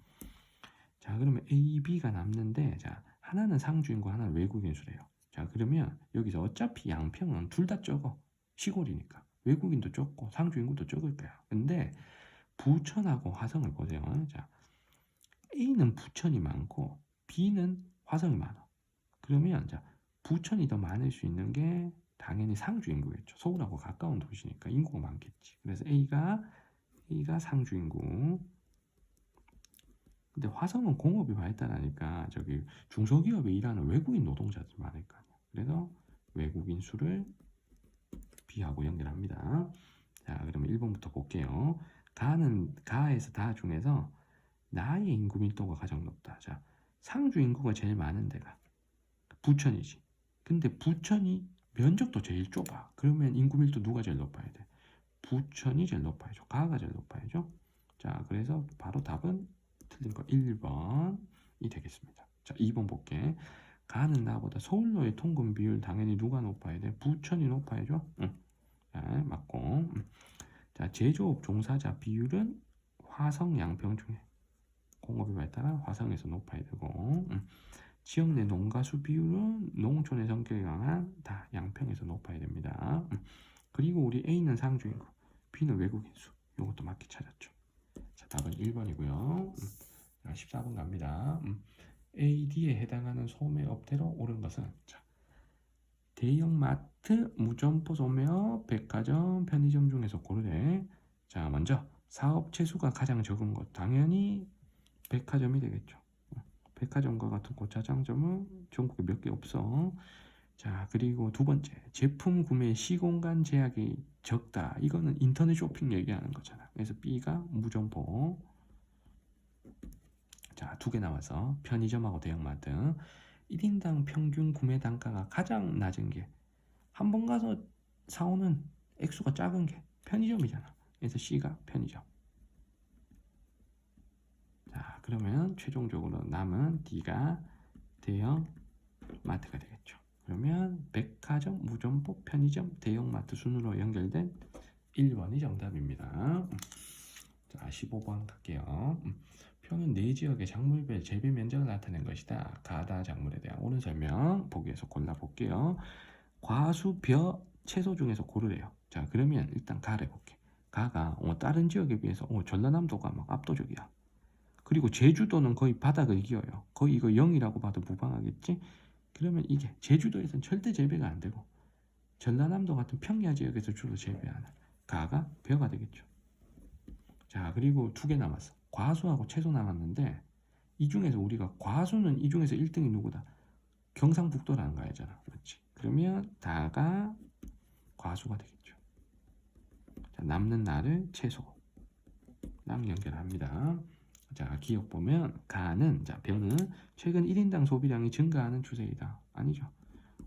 자, 그러면 A, B가 남는데 자, 하나는 상주인구, 하나는 외국인 수래요. 자, 그러면 여기서 어차피 양평은 둘 다 적어. 시골이니까. 외국인도 적고 상주인구도 적을 거야. 근데 부천하고 화성을 보세요. 자, A는 부천이 많고 B는 화성이 많아. 그러면 자, 부천이 더 많을 수 있는 게 당연히 상주인구겠죠. 서울하고 가까운 도시니까 인구가 많겠지. 그래서 A가 상주인구. 근데 화성은 공업이 발달하니까 저기 중소기업에 일하는 외국인 노동자들 많을 거 아니야. 그래서 외국인 수를 B하고 연결합니다. 자, 그러면 1번부터 볼게요. 가에서 다 중에서 나의 인구 밀도가 가장 높다. 자, 상주 인구가 제일 많은 데가 부천이지. 근데 부천이 면적도 제일 좁아. 그러면 인구 밀도 누가 제일 높아야 돼? 부천이 제일 높아야죠. 가가 제일 높아야죠. 자, 그래서 바로 답은 틀린 거 1번이 되겠습니다. 자, 2번 볼게. 가는 나보다 서울로의 통근 비율 당연히 누가 높아야 돼? 부천이 높아야죠. 응. 자, 맞고. 자, 제조업 종사자 비율은 화성, 양평 중에 공업이 발달한 화성에서 높아야 되고, 지역 내 농가수 비율은 농촌의 성격이 강한 다 양평에서 높아야 됩니다. 그리고 우리 A는 상주인구, B는 외국인수. 이것도 맞게 찾았죠. 자, 답은 1번이고요. 14번 갑니다. AD에 해당하는 소매업태로 옳은 것은 자, 대형마트, 무점포 소매업, 백화점, 편의점 중에서 고르래. 자, 먼저 사업체 수가 가장 적은 것 당연히 백화점이 되겠죠. 백화점과 같은 고차장점은 전국에 몇 개 없어. 자, 그리고 두 번째, 제품 구매 시공간 제약이 적다. 이거는 인터넷 쇼핑 얘기하는 거잖아. 그래서 B가 무점포. 자, 두 개 나와서 편의점하고 대형마트. 1인당 평균 구매 단가가 가장 낮은 게 한 번 가서 사오는 액수가 작은 게 편의점이잖아. 그래서 C가 편의점. 자, 그러면 최종적으로 남은 D가 대형 마트가 되겠죠. 그러면 백화점, 무점포, 편의점, 대형마트 순으로 연결된 1번이 정답입니다. 자, 15번 갈게요. 표는 네 지역의 작물별 재배 면적을 나타낸 것이다. 가다 작물에 대한 옳은 설명 보기에서 골라볼게요. 과수, 벼, 채소 중에서 고르래요. 자, 그러면 일단 가를 볼게. 가가 다른 지역에 비해서 전라남도가 막 압도적이야. 그리고 제주도는 거의 바닥을 기어요. 거의 이거 0이라고 봐도 무방하겠지? 그러면 이게 제주도에서는 절대 재배가 안 되고 전라남도 같은 평야 지역에서 주로 재배하는 가가 벼가 되겠죠. 자, 그리고 두 개 남았어. 과수하고 채소 남았는데 이 중에서 우리가 과수는 이 중에서 1등이 누구다? 경상북도라는 거잖아. 그렇지? 그러면 다가 과수가 되겠죠. 자, 남는 나를 채소 남 연결합니다. 자, 기억 보면 가는 자, 벼는 최근 1인당 소비량이 증가하는 추세이다. 아니죠.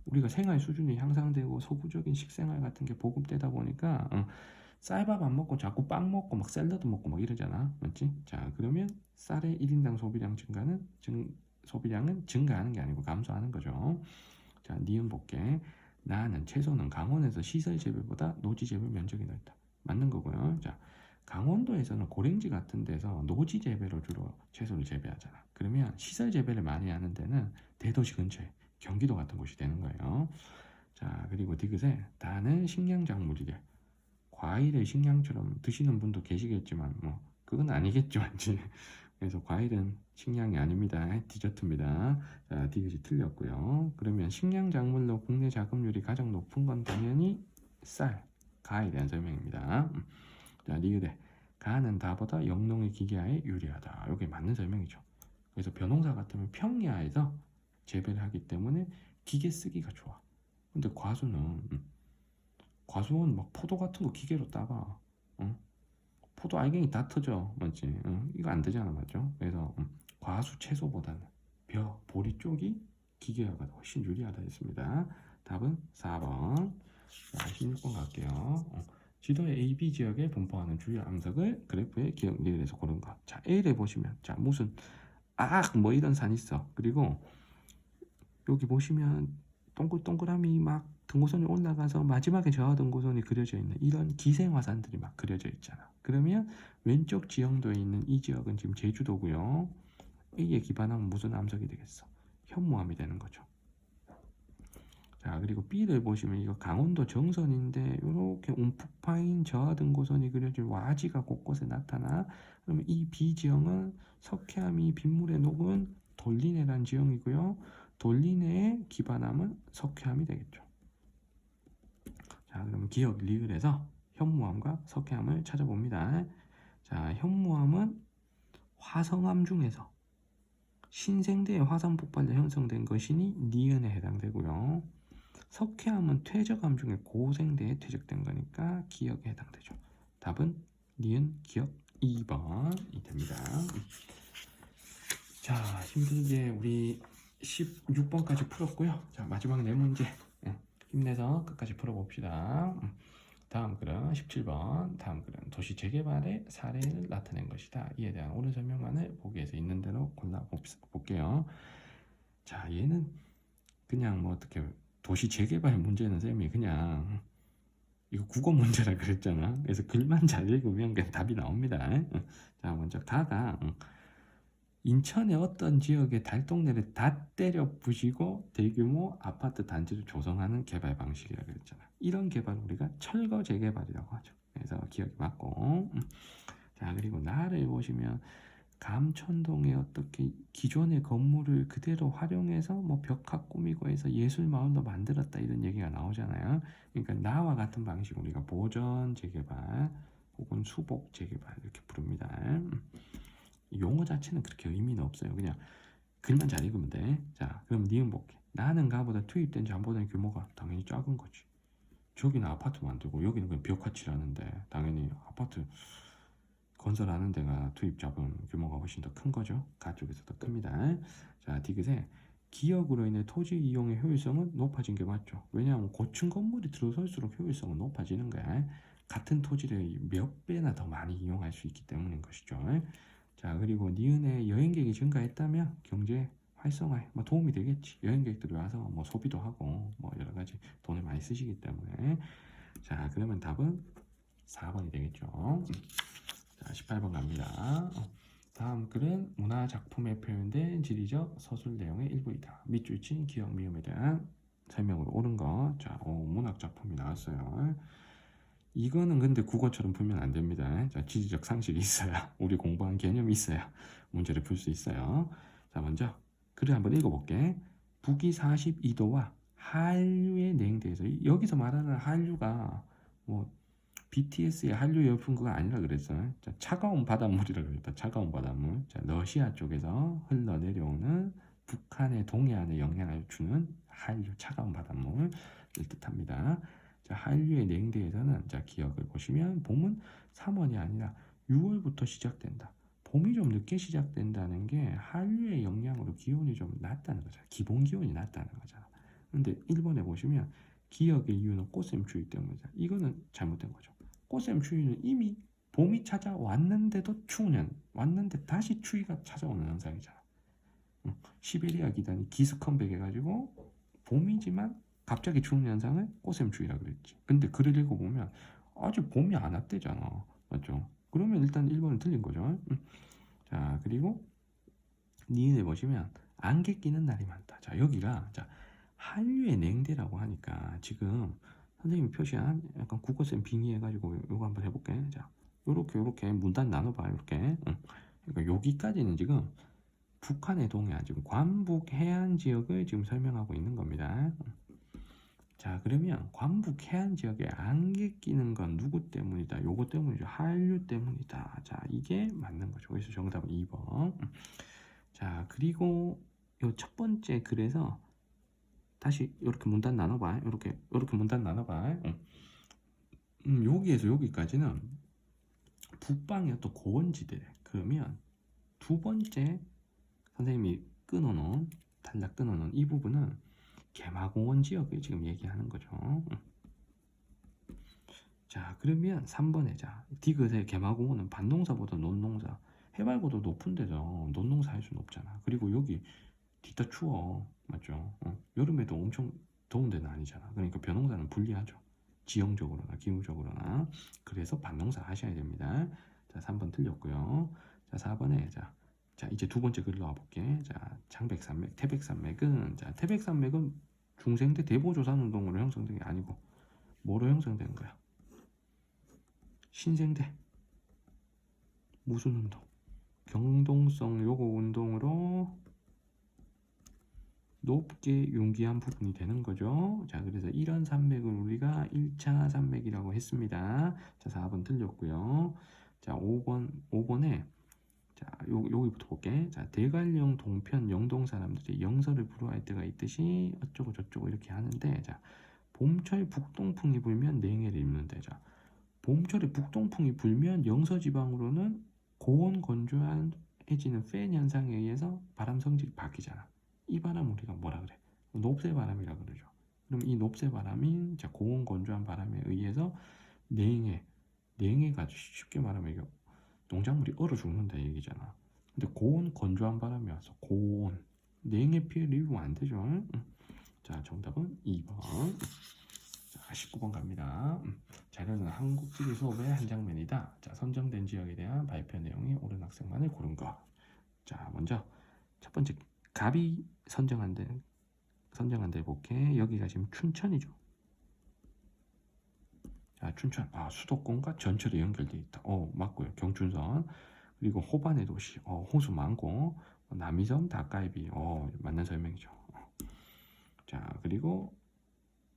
우리가 생활 수준이 향상되고 소구적인 식생활 같은 게 보급되다 보니까 쌀밥 안 먹고 자꾸 빵 먹고 막 샐러드 먹고 막 이러잖아. 맞지? 자, 그러면 쌀의 1인당 소비량은 증가하는 게 아니고 감소하는 거죠. 자, 니은 볼게. 나는 채소는 강원에서 시설 재배보다 노지 재배 면적이 넓다. 맞는 거고요. 자, 강원도에서는 고랭지 같은 데서 노지 재배로 주로 채소를 재배하잖아. 그러면 시설 재배를 많이 하는 데는 대도시 근처에 경기도 같은 곳이 되는 거예요. 자, 그리고 디귿에 다는 식량작물이래. 과일을 식량처럼 드시는 분도 계시겠지만 뭐 그건 아니겠죠. 그래서 과일은 식량이 아닙니다. 디저트입니다. 자, 디귿이 틀렸고요. 그러면 식량 작물로 국내 자급률이 가장 높은 건 당연히 쌀, 가에 대한 설명입니다. 자, 리을에 가는 다보다 영농의 기계화에 유리하다. 이게 맞는 설명이죠. 그래서 벼농사 같으면 평야에서 재배를 하기 때문에 기계 쓰기가 좋아. 근데 과수는 막 포도 같은 거 기계로 따봐. 포도 알갱이 다 터져, 맞지? 이거 안 되잖아, 맞죠? 그래서 과수 채소보다는 보리 쪽이 기계화가 훨씬 유리하다 했습니다. 답은 4번. 자, 16번 갈게요. 지도의 AB 지역에 분포하는 주요 암석을 그래프에 기억 리을에서 고른 것. 자, A를 보시면 자 무슨 뭐 이런 산 있어. 그리고 여기 보시면 동글동글함이 막 등고선이 올라가서 마지막에 저하 등고선이 그려져 있는 이런 기생화산들이 막 그려져 있잖아. 그러면 왼쪽 지형도에 있는 이 지역은 지금 제주도고요. A에 기반하면 무슨 암석이 되겠어? 현무암이 되는 거죠. 자, 그리고 B를 보시면 이거 강원도 정선인데 이렇게 움푹 파인 저하 등고선이 그려진 와지가 곳곳에 나타나. 그러면 이 B 지형은 석회암이 빗물에 녹은 돌리네란 지형이고요. 돌리네의 기반함은 석회암이 되겠죠. 자, 그러면 기억 리을에서 현무암과 석회암을 찾아봅니다. 자, 현무암은 화성암 중에서 신생대의 화산 폭발로 형성된 것이니 니은에 해당되고요. 석회암은 퇴적암 중에 고생대에 퇴적된 거니까 기역에 해당되죠. 답은 니은 기역 2번이 됩니다. 자, 힘들게 우리 16번까지 풀었고요. 자, 마지막 네 문제 힘내서 끝까지 풀어봅시다. 다음 글은 17번. 다음 글은 도시 재개발의 사례를 나타낸 것이다. 이에 대한 옳은 설명안을 보기에서 있는 대로 골라 볼게요. 자, 얘는 그냥 뭐 어떻게 도시 재개발 문제는 쌤이 그냥 이거 국어 문제라 그랬잖아. 그래서 글만 잘 읽으면 그냥 답이 나옵니다. 자, 먼저 다가 인천의 어떤 지역의 달동네를 다 때려 부시고 대규모 아파트 단지를 조성하는 개발 방식이라 그랬잖아. 이런 개발을 우리가 철거 재개발이라고 하죠. 그래서 기억이 맞고. 자, 그리고 나를 보시면 감천동에 어떻게 기존의 건물을 그대로 활용해서 뭐 벽화 꾸미고 해서 예술 마을로 만들었다 이런 얘기가 나오잖아요. 그러니까 나와 같은 방식 우리가 보전 재개발 혹은 수복 재개발 이렇게 부릅니다. 용어 자체는 그렇게 의미는 없어요. 그냥 글만 잘 읽으면 돼. 자, 그럼 니은 볼게. 나는 가보다 투입된 잠보다의 규모가 당연히 작은 거지. 저기는 아파트 만들고 여기는 그냥 벽화 칠하는데 당연히 아파트 건설하는 데가 투입 자본 규모가 훨씬 더 큰 거죠. 가쪽에서 더 큽니다. 자, 디귿에 기역으로 인해 토지 이용의 효율성은 높아진 게 맞죠. 왜냐하면 고층 건물이 들어설수록 효율성은 높아지는 거야. 같은 토지를 몇 배나 더 많이 이용할 수 있기 때문인 것이죠. 자, 그리고 니은에 여행객이 증가했다면 경제 활성화에 뭐 도움이 되겠지. 여행객들이 와서 뭐 소비도 하고 뭐 여러 가지 돈을 많이 쓰시기 때문에. 자, 그러면 답은 4번이 되겠죠. 자, 18번 갑니다. 다음 글은 문화작품에 표현된 지리적 서술 내용의 일부이다. 밑줄 친 기억 미음에 대한 설명으로 옳은 거. 자, 문학작품이 나왔어요. 이거는 근데 국어처럼 풀면 안 됩니다. 자, 지리적 상식이 있어야 우리 공부한 개념이 있어야 문제를 풀 수 있어요. 자, 먼저 글을 한번 읽어볼게. 북위 42도와 한류의 냉대에서 여기서 말하는 한류가 뭐 BTS의 한류 열풍구가 아니라 그랬어. 자, 차가운 바닷물이라 그랬다. 차가운 바닷물. 자, 러시아 쪽에서 흘러내려오는 북한의 동해안에 영향을 주는 한류 차가운 바닷물을 뜻합니다. 자, 한류의 냉대에서는 자, 기억을 보시면 봄은 3월이 아니라 6월부터 시작된다. 봄이 좀 늦게 시작된다는 게 한류의 영향으로 기온이 좀 낮다는 거잖아. 기본 기온이 낮다는 거잖아. 근데 1번에 보시면 기억의 이유는 꽃샘추위 때문이다. 이거는 잘못된 거죠. 꽃샘추위는 이미 봄이 찾아왔는데도 추운 왔는데 다시 추위가 찾아오는 현상이잖아. 시베리아 기단이 기습컴백 해가지고 봄이지만 갑자기 추운 현상을 꽃샘추위라 그랬지. 근데 글을 읽어보면 아직 봄이 안 왔대잖아. 맞죠? 그러면 일단 1번은 틀린 거죠. 자, 그리고 니은에 보시면 안개 끼는 날이 많다. 자, 여기가 자 한류의 냉대라고 하니까 지금 선생님이 표시한 약간 국어쌤 빙의해가지고 요거 한번 해볼게. 자, 요렇게 문단 나눠봐. 이렇게 그러니까 여기까지는 지금 북한의 동해안, 지금 관북 해안 지역을 지금 설명하고 있는 겁니다. 자, 그러면 관북 해안 지역에 안개 끼는 건 누구 때문이다? 요거 때문이죠. 한류 때문이다. 자, 이게 맞는 거죠. 그래서 정답은 2번. 자, 그리고 요 첫 번째 글에서 다시 이렇게 문단 나눠봐. 이렇게 문단 나눠봐. 여기에서 여기까지는 북방의 또 고원지대. 그러면 두 번째 선생님이 끊어놓은 단락 끊어놓은 이 부분은 개마공원 지역을 지금 얘기하는 거죠. 자, 그러면 3번에 자 디귿의 개마공원은 반농사보다 논농사, 해발고도 높은 데서 논농사 할 수는 없잖아. 그리고 여기 뒤따 추워, 맞죠? 여름에도 엄청 더운 데는 아니잖아. 그러니까 벼농사는 불리하죠. 지형적으로나 기후적으로나. 그래서 반농사 하셔야 됩니다. 자, 3번 틀렸고요. 자, 4번에 자 이제 두 번째 글로 와볼게. 자, 장백산맥, 태백산맥은 태백산맥은 중생대 대보조산운동으로 형성된 게 아니고 뭐로 형성된 거야? 신생대 무슨 운동? 경동성 요거 운동으로 높게 융기한 부분이 되는 거죠. 자, 그래서 이런 산맥을 우리가 1차 산맥이라고 했습니다. 자, 4번 틀렸고요. 자, 5번에 자, 여기부터 볼게. 자, 대관령 동편 영동 사람들이 영서를 불허할 때가 있듯이 어쩌고 저쩌고 이렇게 하는데, 자, 봄철 북동풍이 불면 냉해를 입는데, 자, 봄철에 북동풍이 불면 영서 지방으로는 고온 건조해지는 팬 현상에 의해서 바람 성질이 바뀌잖아. 이 바람 우리가 뭐라 그래? 높새바람이라 그러죠. 그럼 이 높새바람이 자, 고온 건조한 바람에 의해서 냉해가 쉽게 말하면 이게 농작물이 얼어 죽는다 얘기잖아. 근데 고온 건조한 바람이 와서 고온 냉해 피해를 입으면 안 되죠. 자, 정답은 2번. 자, 19번 갑니다. 자료는 한국지리 수업의 한 장면이다. 자, 선정된 지역에 대한 발표 내용이 옳은 학생만을 고른 것. 자, 먼저 첫 번째 갑이 선정한 데 볼게. 여기가 지금 춘천이죠. 자, 춘천, 수도권과 전철이 연결되어 있다. 맞고요. 경춘선. 그리고 호반의 도시, 호수 많고, 남이섬, 닭갈비, 맞는 설명이죠. 자, 그리고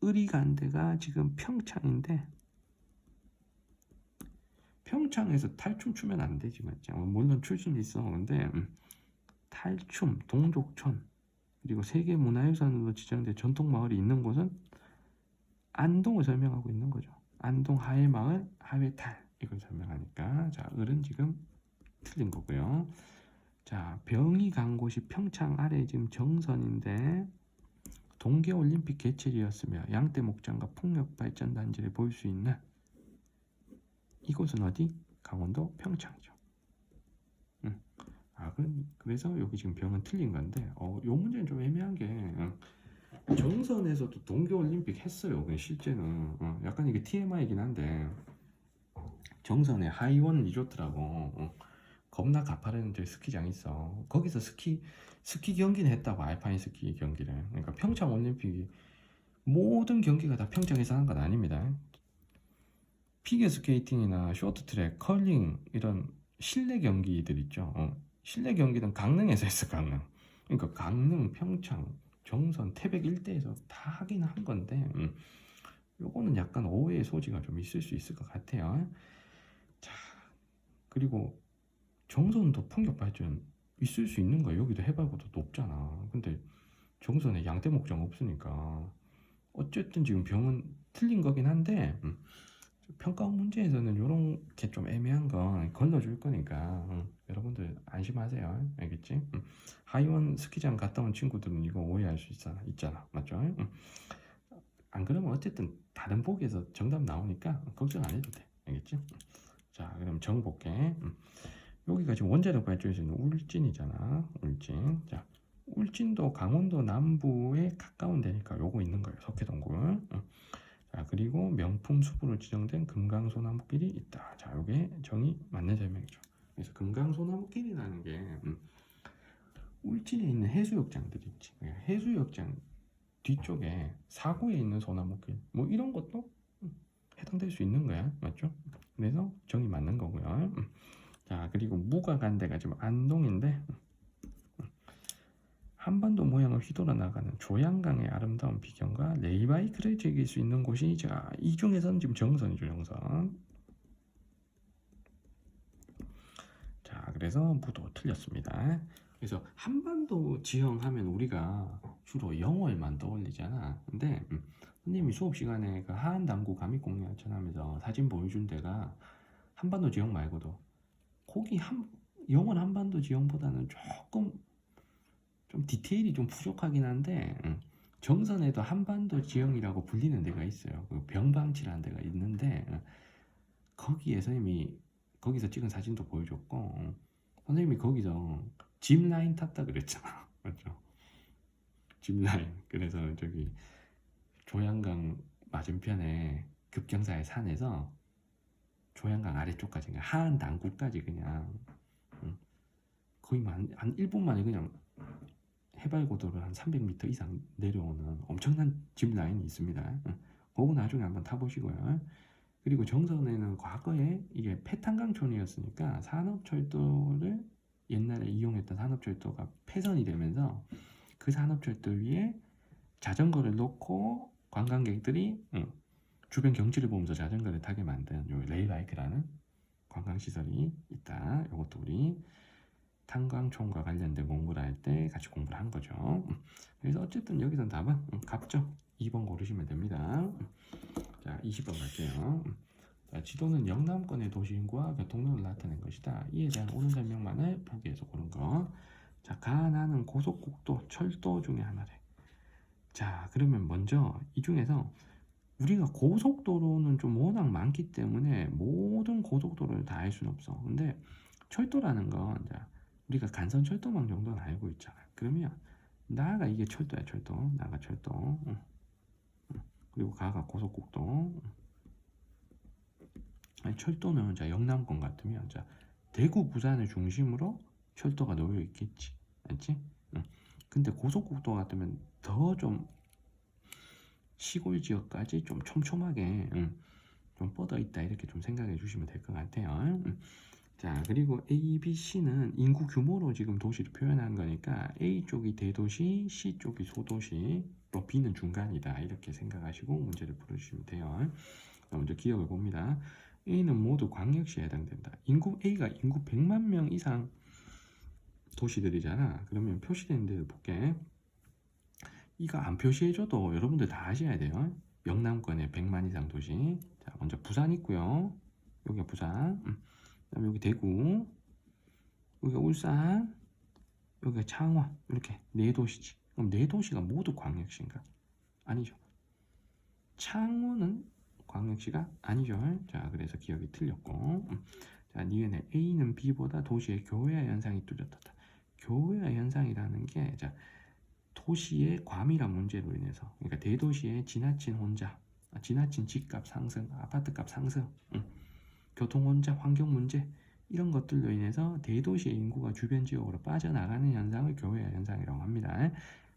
을이 간 데가 지금 평창인데, 평창에서 탈춤 추면 안 되지, 맞죠? 물론 출 수는 있어. 근데 탈춤, 동족촌, 그리고 세계문화유산으로 지정된 전통마을이 있는 곳은 안동을 설명하고 있는 거죠. 안동 하회마을 하회탈 이걸 설명하니까 자, 을은 지금 틀린 거고요. 자, 병이 간 곳이 평창 아래 지금 정선인데 동계올림픽 개최지였으며 양떼 목장과 풍력발전단지를 볼 수 있는 이곳은 어디? 강원도 평창이죠. 그래서 여기 지금 병은 틀린 건데 요 문제는 좀 애매한 게 정선에서도 동계올림픽 했어요. 실제는 약간 이게 TMI이긴 한데 정선에 하이원 리조트라고 겁나 가파른 스키장 있어. 거기서 스키 경기는 했다고. 알파인 스키 경기를. 그러니까 평창 올림픽이 모든 경기가 다 평창에서 하는 건 아닙니다. 피겨스케이팅이나 쇼트트랙, 컬링 이런 실내 경기들 있죠. 실내 경기는 강릉에서 했어. 강릉. 그러니까 강릉, 평창, 정선, 태백 일대에서 다 하긴 한 건데 요거는 약간 오해의 소지가 좀 있을 수 있을 것 같아요. 자, 그리고 정선도 풍력 발전 있을 수 있는 거야. 여기도 해발보다 높잖아. 근데 정선에 양떼 목장 없으니까 어쨌든 지금 병은 틀린 거긴 한데 평가원 문제에서는 이런 게 좀 애매한 건 걸러줄 거니까 여러분들 안심하세요. 알겠지? 하이원 스키장 갔다 온 친구들은 이거 오해할 수 있잖아. 맞죠? 안 그러면 어쨌든 다른 보기에서 정답 나오니까 걱정 안 해도 돼. 알겠지? 자, 그럼 정 볼게. 여기가 지금 원자력 발전소 있는 울진이잖아. 울진. 자, 울진도 강원도 남부에 가까운 데니까 요거 있는 거예요. 석회동굴. 자, 그리고 명품 숲으로 지정된 금강소나무길이 있다. 자, 요게 정이 맞는 설명이죠. 그래서 금강소나무길이라는 게 울진에 있는 해수욕장들이 있지. 해수욕장 뒤쪽에 사고에 있는 소나무길 뭐 이런 것도 해당될 수 있는 거야. 맞죠? 그래서 정이 맞는 거고요. 자, 그리고 무가 간 데가 지금 안동인데 한반도 모양을 휘돌아 나가는 조양강의 아름다운 비경과 레이바이크를 즐길 수 있는 곳이 자, 이 중에서는 지금 정선이죠, 정선. 자, 그래서 무도 틀렸습니다. 그래서 한반도 지형 하면 우리가 주로 영월만 떠올리잖아. 근데 선생님이 수업 시간에 그 하안당구 감익공유하천 하면서 사진 보여준 데가 한반도 지형 말고도 거기 영월 한반도 지형보다는 조금 좀 디테일이 좀 부족하긴 한데 정선에도 한반도 지형이라고 불리는 데가 있어요. 그 병방치라는 데가 있는데 거기에 선생님이 거기서 찍은 사진도 보여줬고 선생님이 거기서 짚라인 탔다 그랬잖아. 맞죠? 짚라인. 그래서 저기 조양강 맞은편에 급경사의 산에서 조양강 아래쪽까지 하안 당구까지 그냥 거의 한 1분 만에 그냥 해발 고도를 한 300m 이상 내려오는 엄청난 짚라인이 있습니다. 그거 나중에 한번 타보시고요. 그리고 정선에는 과거에 이게 폐탄강촌이었으니까 산업철도를 옛날에 이용했던 산업철도가 폐선이 되면서 그 산업철도 위에 자전거를 놓고 관광객들이 주변 경치를 보면서 자전거를 타게 만든 요 레일바이크라는 관광시설이 있다. 이것도 우리 탄광촌과 관련된 공부를 할 때 같이 공부를 한 거죠. 그래서 어쨌든 여기서 답은 갑죠. 2번 고르시면 됩니다. 자, 20번 갈게요. 자, 지도는 영남권의 도시 인구와 교통량을 나타낸 것이다. 이에 대한 옳은 설명만을 보기에서 고른 거. 자, 가나는 고속국도, 철도 중에 하나래. 자, 그러면 먼저 이 중에서 우리가 고속도로는 좀 워낙 많기 때문에 모든 고속도로를 다 알 수는 없어. 근데 철도라는 건 자, 우리가 간선철도망 정도는 알고 있잖아. 그러면 나가 이게 철도야, 철도. 나가 철도. 그리고 가가 고속국도. 아니, 철도는 자 영남권 같으면 자 대구, 부산을 중심으로 철도가 놓여 있겠지, 알지? 근데 고속국도 같으면 더 좀 시골 지역까지 좀 촘촘하게 좀 뻗어 있다 이렇게 좀 생각해 주시면 될 것 같아요. 자, 그리고 A, B, C는 인구 규모로 지금 도시를 표현한 거니까 A 쪽이 대도시, C 쪽이 소도시, 또 B는 중간이다 이렇게 생각하시고 문제를 풀어주시면 돼요. 자, 먼저 기억을 봅니다. A는 모두 광역시에 해당된다. A가 인구 100만 명 이상 도시들이잖아. 그러면 표시되는 데를 볼게. 이거 안 표시해줘도 여러분들 다 아셔야 돼요. 영남권의 100만 이상 도시. 자, 먼저 부산 있고요. 여기가 부산. 그다음에 여기 대구, 여기가 울산, 여기가 창원. 이렇게 네 도시지. 그럼 네 도시가 모두 광역시인가? 아니죠. 창원은 광역시가 아니죠. 자, 그래서 기억이 틀렸고. 자, 니은에 A는 B보다 도시의 교외화 현상이 뚜렷하다. 교외화 현상이라는 게 자, 도시의 과밀한 문제로 인해서, 그러니까 대도시의 지나친 혼자, 지나친 집값 상승, 아파트값 상승, 교통 혼자, 환경 문제 이런 것들로 인해서 대도시의 인구가 주변 지역으로 빠져나가는 현상을 교외화 현상이라고 합니다.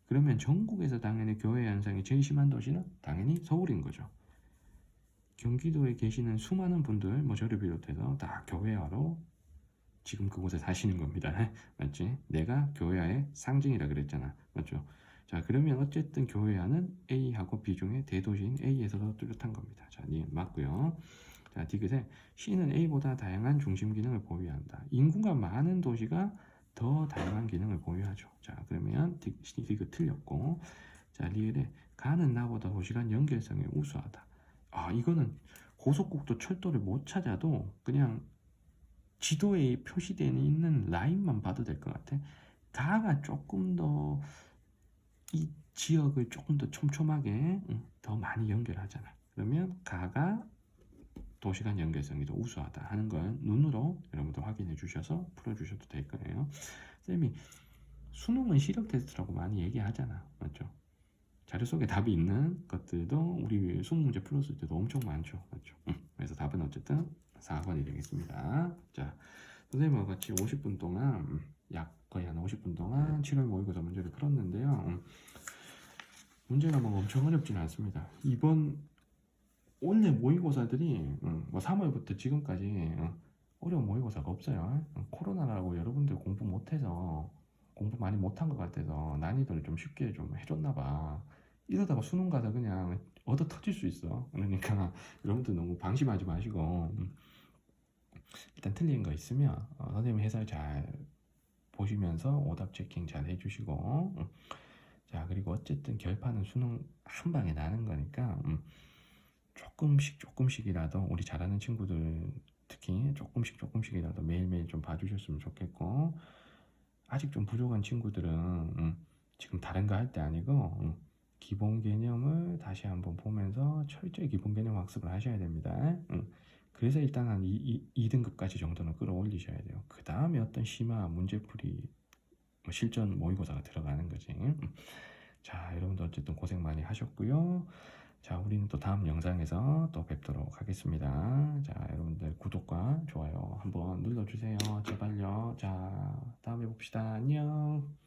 그러면 전국에서 당연히 교외화 현상이 제일 심한 도시는 당연히 서울인 거죠. 경기도에 계시는 수많은 분들, 뭐 저를 비롯해서 다 교외화로 지금 그곳에 사시는 겁니다. 맞지? 내가 교회화의 상징이라 그랬잖아. 맞죠? 자, 그러면 어쨌든 교회화는 A하고 B 중에 대도시인 A에서도 뚜렷한 겁니다. 자, 니은 맞고요. 자, 디귿에 C는 A보다 다양한 중심 기능을 보유한다. 인구가 많은 도시가 더 다양한 기능을 보유하죠. 자, 그러면 디귿 틀렸고. 자, 리을에 가는 나보다 도시 간 연결성이 우수하다. 아, 이거는 고속국도 철도를 못 찾아도 그냥 지도에 표시되어 있는 라인만 봐도 될 것 같아. 가가 조금 더 이 지역을 조금 더 촘촘하게 더 많이 연결하잖아. 그러면 가가 도시간 연결성이 더 우수하다 하는 걸 눈으로 여러분들 확인해 주셔서 풀어주셔도 될 거예요. 쌤이 수능은 시력 테스트라고 많이 얘기하잖아. 맞죠? 자료 속에 답이 있는 것들도 우리 수능 문제 풀었을 때도 엄청 많죠. 맞죠? 그래서 답은 어쨌든 4번이 되겠습니다. 자, 선생님과 같이 50분 동안 약 거의 한 50분 동안 7월 모의고사 문제를 풀었는데요. 문제가 뭐 엄청 어렵지는 않습니다. 이번 원래 모의고사들이 뭐 3월부터 지금까지 어려운 모의고사가 없어요. 코로나라고 여러분들 공부 못해서 공부 많이 못한 것 같아서 난이도를 좀 쉽게 좀 해줬나 봐. 이러다가 수능 가서 그냥 얻어 터질 수 있어. 그러니까 여러분들 너무 방심하지 마시고 일단 틀린 거 있으면 선생님 해설 잘 보시면서 오답 체킹 잘 해주시고 자 그리고 어쨌든 결판은 수능 한 방에 나는 거니까 조금씩이라도 우리 잘하는 친구들 특히 조금씩이라도 매일매일 좀 봐주셨으면 좋겠고 아직 좀 부족한 친구들은 지금 다른 거 할 때 아니고 기본 개념을 다시 한번 보면서 철저히 기본 개념 학습을 하셔야 됩니다. 그래서 일단 한 2등급까지 정도는 끌어올리셔야 돼요. 그 다음에 어떤 심화 문제풀이 실전 모의고사가 들어가는 거지. 자 여러분들 어쨌든 고생 많이 하셨고요. 자 우리는 또 다음 영상에서 또 뵙도록 하겠습니다. 자 여러분들 구독과 좋아요 한번 눌러주세요. 제발요. 자 다음에 봅시다. 안녕.